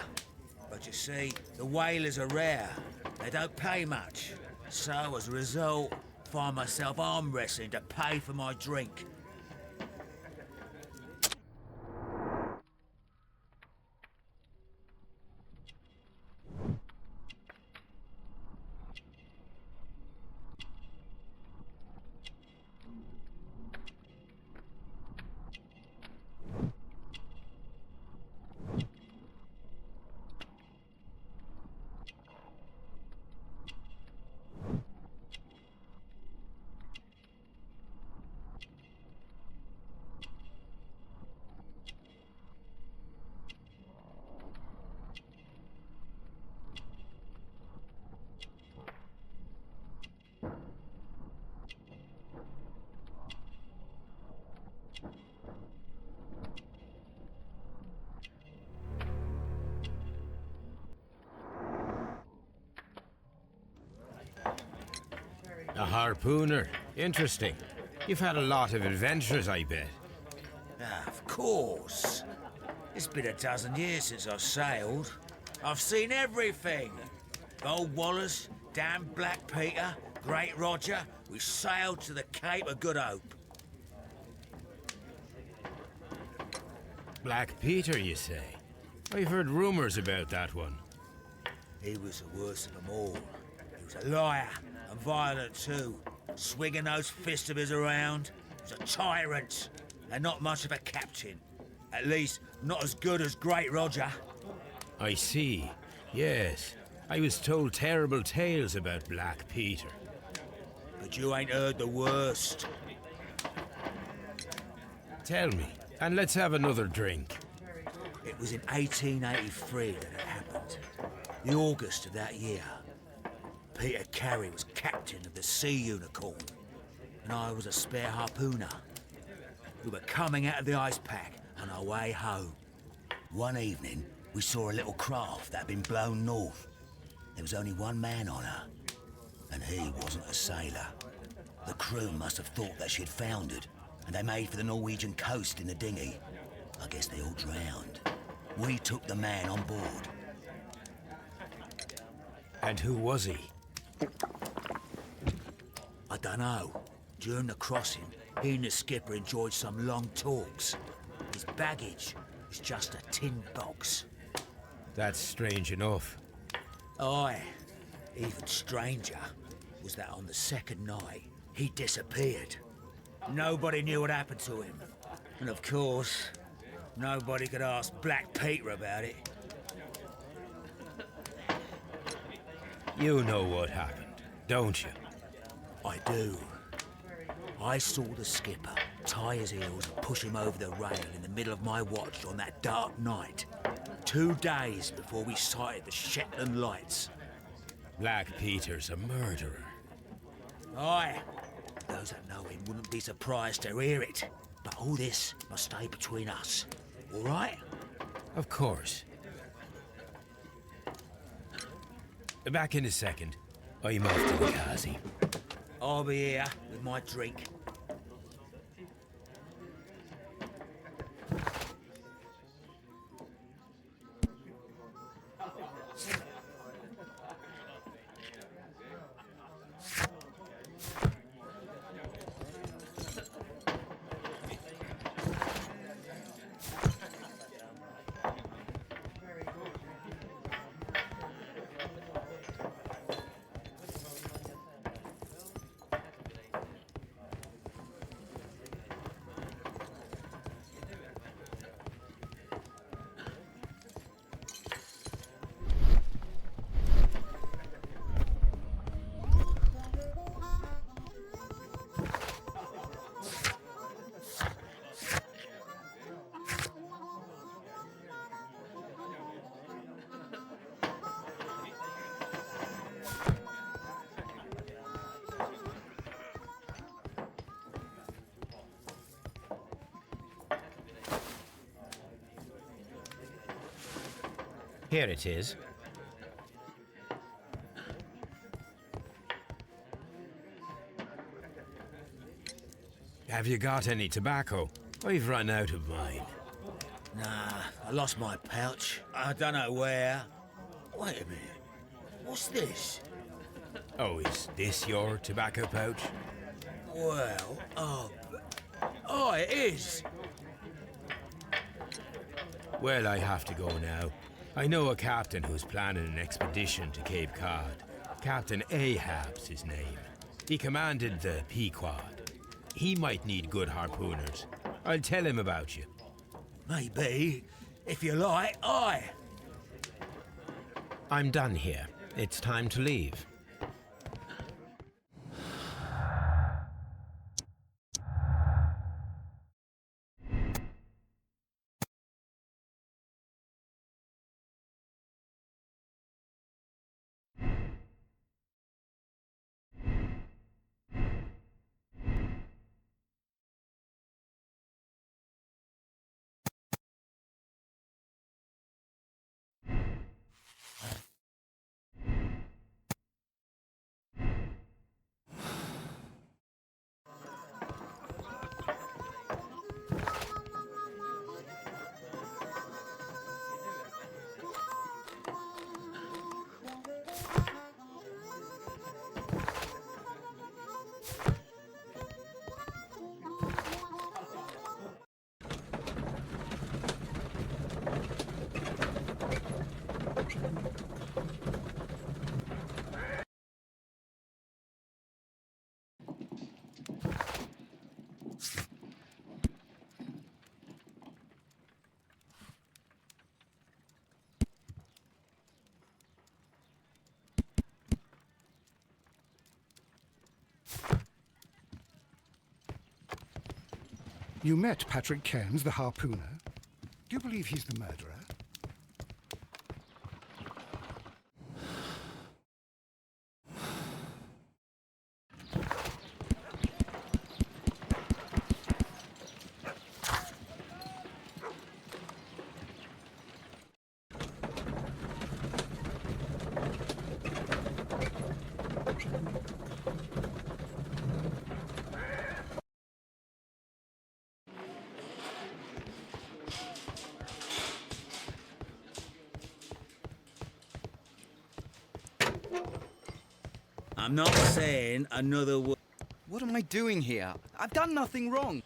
But you see, the whalers are rare. They don't pay much. So, as a result, find myself arm wrestling to pay for my drink. A harpooner. Interesting. You've had a lot of adventures, I bet. Ah, of course. It's been a dozen years since I've sailed. I've seen everything. Old Wallace, damn Black Peter, Great Roger. We sailed to the Cape of Good Hope. Black Peter, you say? I've heard rumors about that one. He was the worst of them all. He was a liar and violent too, swinging those fists of his around. He was a tyrant and not much of a captain. At least, not as good as Great Roger. I see. Yes. I was told terrible tales about Black Peter. But you ain't heard the worst. Tell me, and let's have another drink. It was in 1883 that it happened. The August of that year. Peter Carey was captain of the Sea Unicorn, and I was a spare harpooner. We were coming out of the ice pack on our way home. One evening, we saw a little craft that had been blown north. There was only one man on her, and he wasn't a sailor. The crew must have thought that she'd foundered, and they made for the Norwegian coast in the dinghy. I guess they all drowned. We took the man on board. And who was he? I dunno. During the crossing, he and the skipper enjoyed some long talks. His baggage was just a tin box. That's strange enough. Aye. Even stranger was that on the second night, he disappeared. Nobody knew what happened to him. And of course, nobody could ask Black Peter about it. You know what happened, don't you? I do. I saw the skipper tie his heels and push him over the rail in the middle of my watch on that dark night. 2 days before we sighted the Shetland lights. Black Peter's a murderer. Aye. Those that know him wouldn't be surprised to hear it. But all this must stay between us. All right? Of course. Back in a second. I'm off to the Kazi. I'll be here with my drink. Here it is. Have you got any tobacco? I've run out of mine. Nah, I lost my pouch. I don't know where. Wait a minute. What's this? Oh, is this your tobacco pouch? Well, oh, it is. Well, I have to go now. I know a captain who's planning an expedition to Cape Cod. Captain Ahab's his name. He commanded the Pequod. He might need good harpooners. I'll tell him about you. Maybe. If you like, aye. I'm done here. It's time to leave. You met Patrick Cairns, the harpooner. Do you believe he's the murderer? I'm not saying another word. What am I doing here? I've done nothing wrong.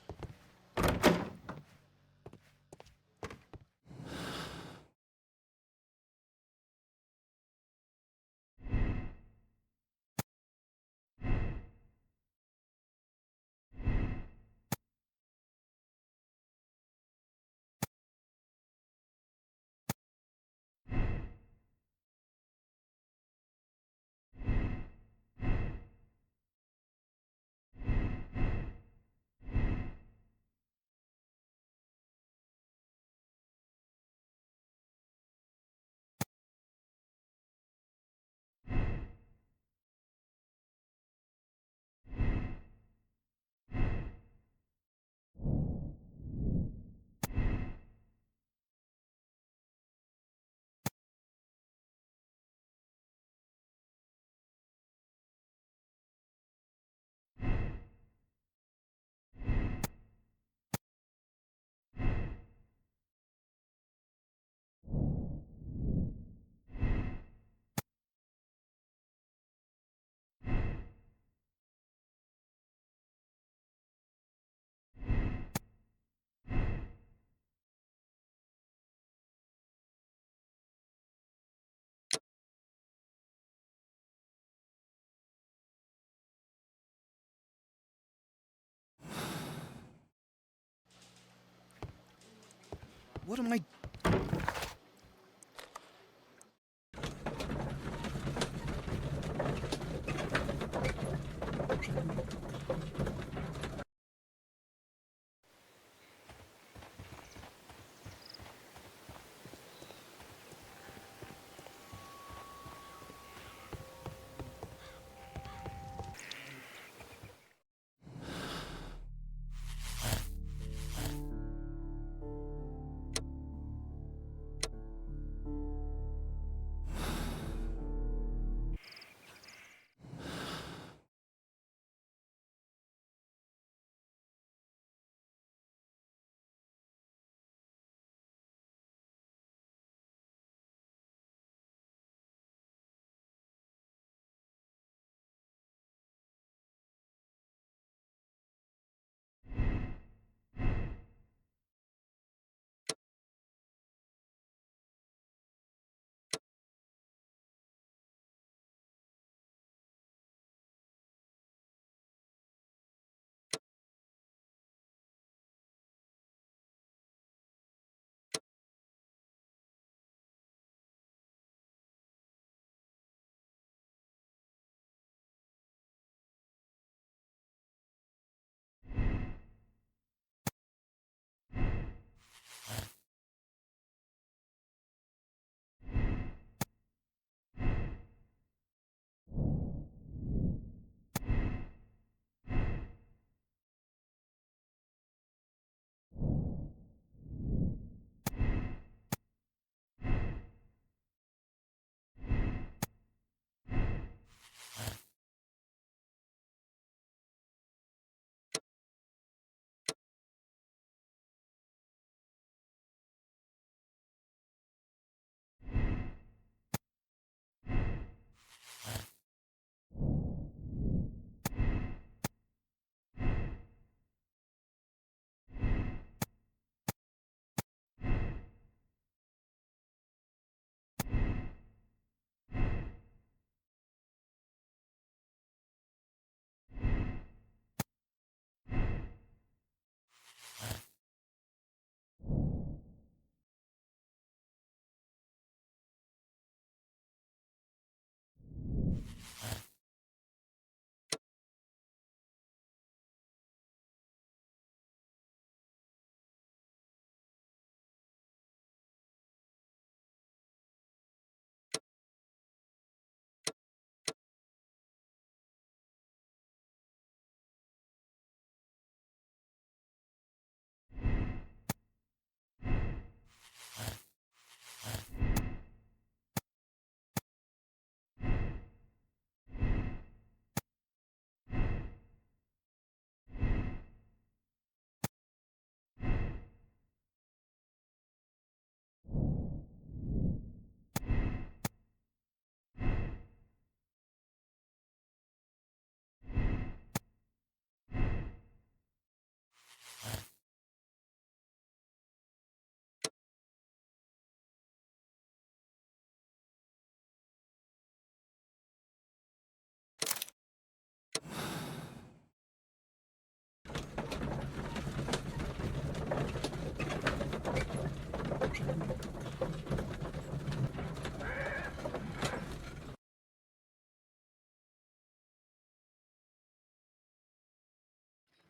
What am I...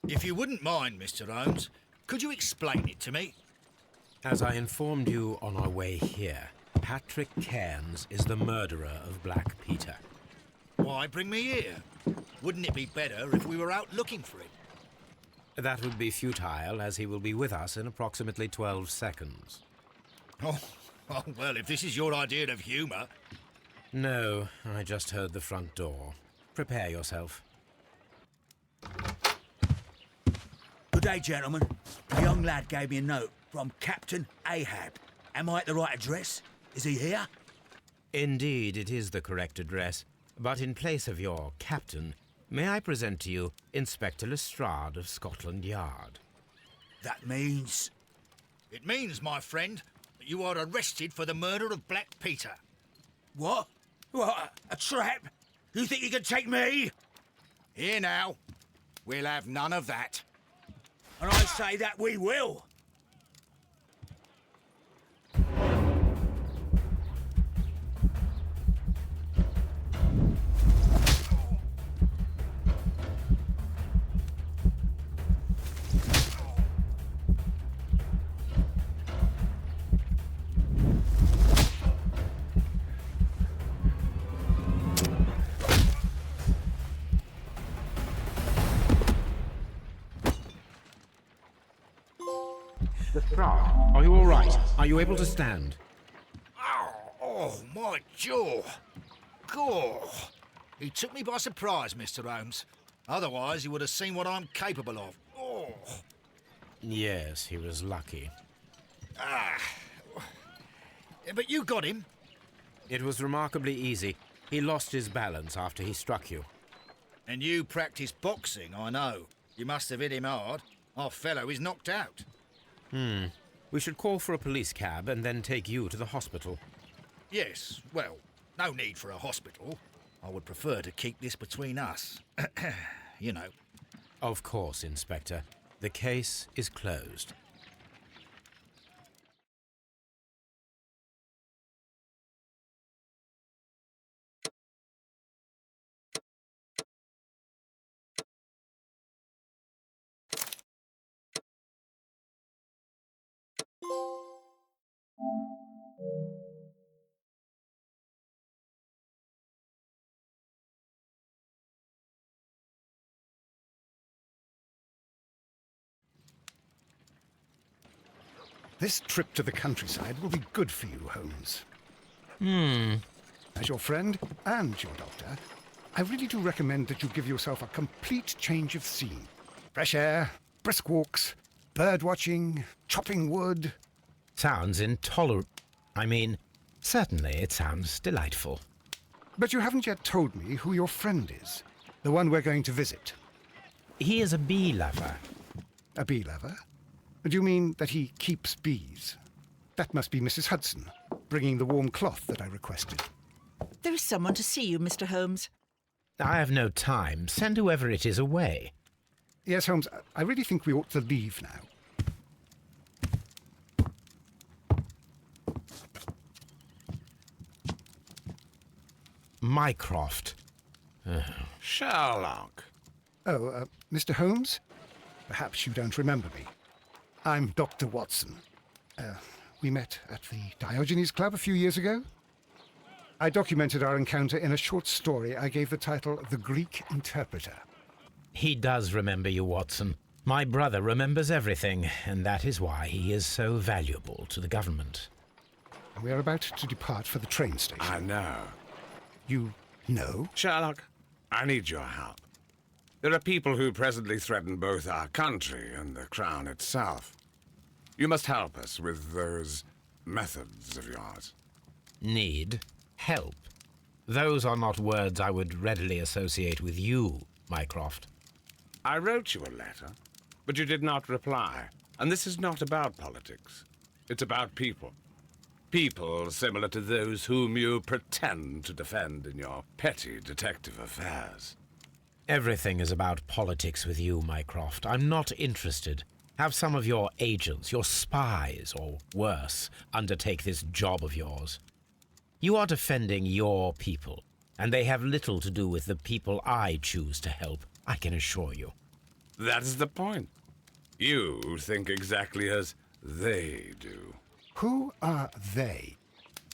If you wouldn't mind, Mr. Holmes, could you explain it to me? As I informed you on our way here, Patrick Cairns is the murderer of Black Peter. Why bring me here? Wouldn't it be better if we were out looking for him? That would be futile, as he will be with us in approximately 12 seconds. Oh, well, if this is your idea of humour... No, I just heard the front door. Prepare yourself. Good day, gentlemen. A young lad gave me a note from Captain Ahab. Am I at the right address? Is he here? Indeed, it is the correct address. But in place of your captain, may I present to you Inspector Lestrade of Scotland Yard? That means... It means, my friend, that you are arrested for the murder of Black Peter. What? What? A trap? You think you can take me? Here now. We'll have none of that. And I say that we will. Lestrade, are you all right? Are you able to stand? Oh, my jaw. Gore. He took me by surprise, Mr. Holmes. Otherwise, he would have seen what I'm capable of. Oh. Yes, he was lucky. But you got him. It was remarkably easy. He lost his balance after he struck you. And you practice boxing, I know. You must have hit him hard. Our fellow is knocked out. We should call for a police cab and then take you to the hospital. Yes, well, no need for a hospital. I would prefer to keep this between us. You know. Of course, Inspector. The case is closed. This trip to the countryside will be good for you, Holmes. As your friend and your doctor, I really do recommend that you give yourself a complete change of scene. Fresh air, brisk walks, bird watching, chopping wood. Sounds intolerable. I mean, certainly it sounds delightful. But you haven't yet told me who your friend is, the one we're going to visit. He is a bee lover. A bee lover? Do you mean that he keeps bees? That must be Mrs. Hudson, bringing the warm cloth that I requested. There is someone to see you, Mr. Holmes. I have no time. Send whoever it is away. Yes, Holmes, I really think we ought to leave now. Mycroft. Sherlock. Oh, Mr. Holmes? Perhaps you don't remember me. I'm Dr. Watson. We met at the Diogenes Club a few years ago. I documented our encounter in a short story I gave the title The Greek Interpreter. He does remember you, Watson. My brother remembers everything, and that is why he is so valuable to the government. We are about to depart for the train station. I know. You know? Sherlock, I need your help. There are people who presently threaten both our country and the Crown itself. You must help us with those methods of yours. Need? Help? Those are not words I would readily associate with you, Mycroft. I wrote you a letter, but you did not reply. And this is not about politics. It's about people. People similar to those whom you pretend to defend in your petty detective affairs. Everything is about politics with you, Mycroft. I'm not interested. Have some of your agents, your spies, or worse, undertake this job of yours. You are defending your people, and they have little to do with the people I choose to help, I can assure you. That is the point. You think exactly as they do. Who are they?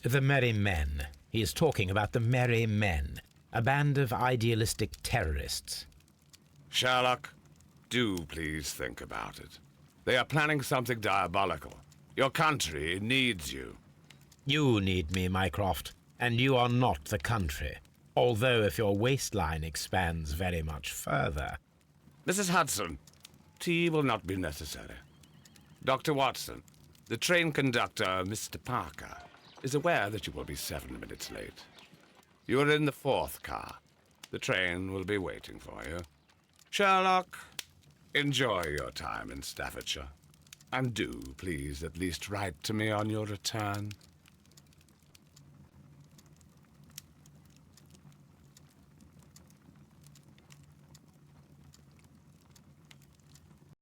The Merry Men. He is talking about the Merry Men, a band of idealistic terrorists. Sherlock, do please think about it. They are planning something diabolical. Your country needs you. You need me, Mycroft, and you are not the country. Although if your waistline expands very much further. Mrs. Hudson, tea will not be necessary. Dr. Watson, the train conductor, Mr. Parker, is aware that you will be 7 minutes late. You are in the 4th car. The train will be waiting for you. Sherlock, enjoy your time in Staffordshire. And do, please, at least write to me on your return.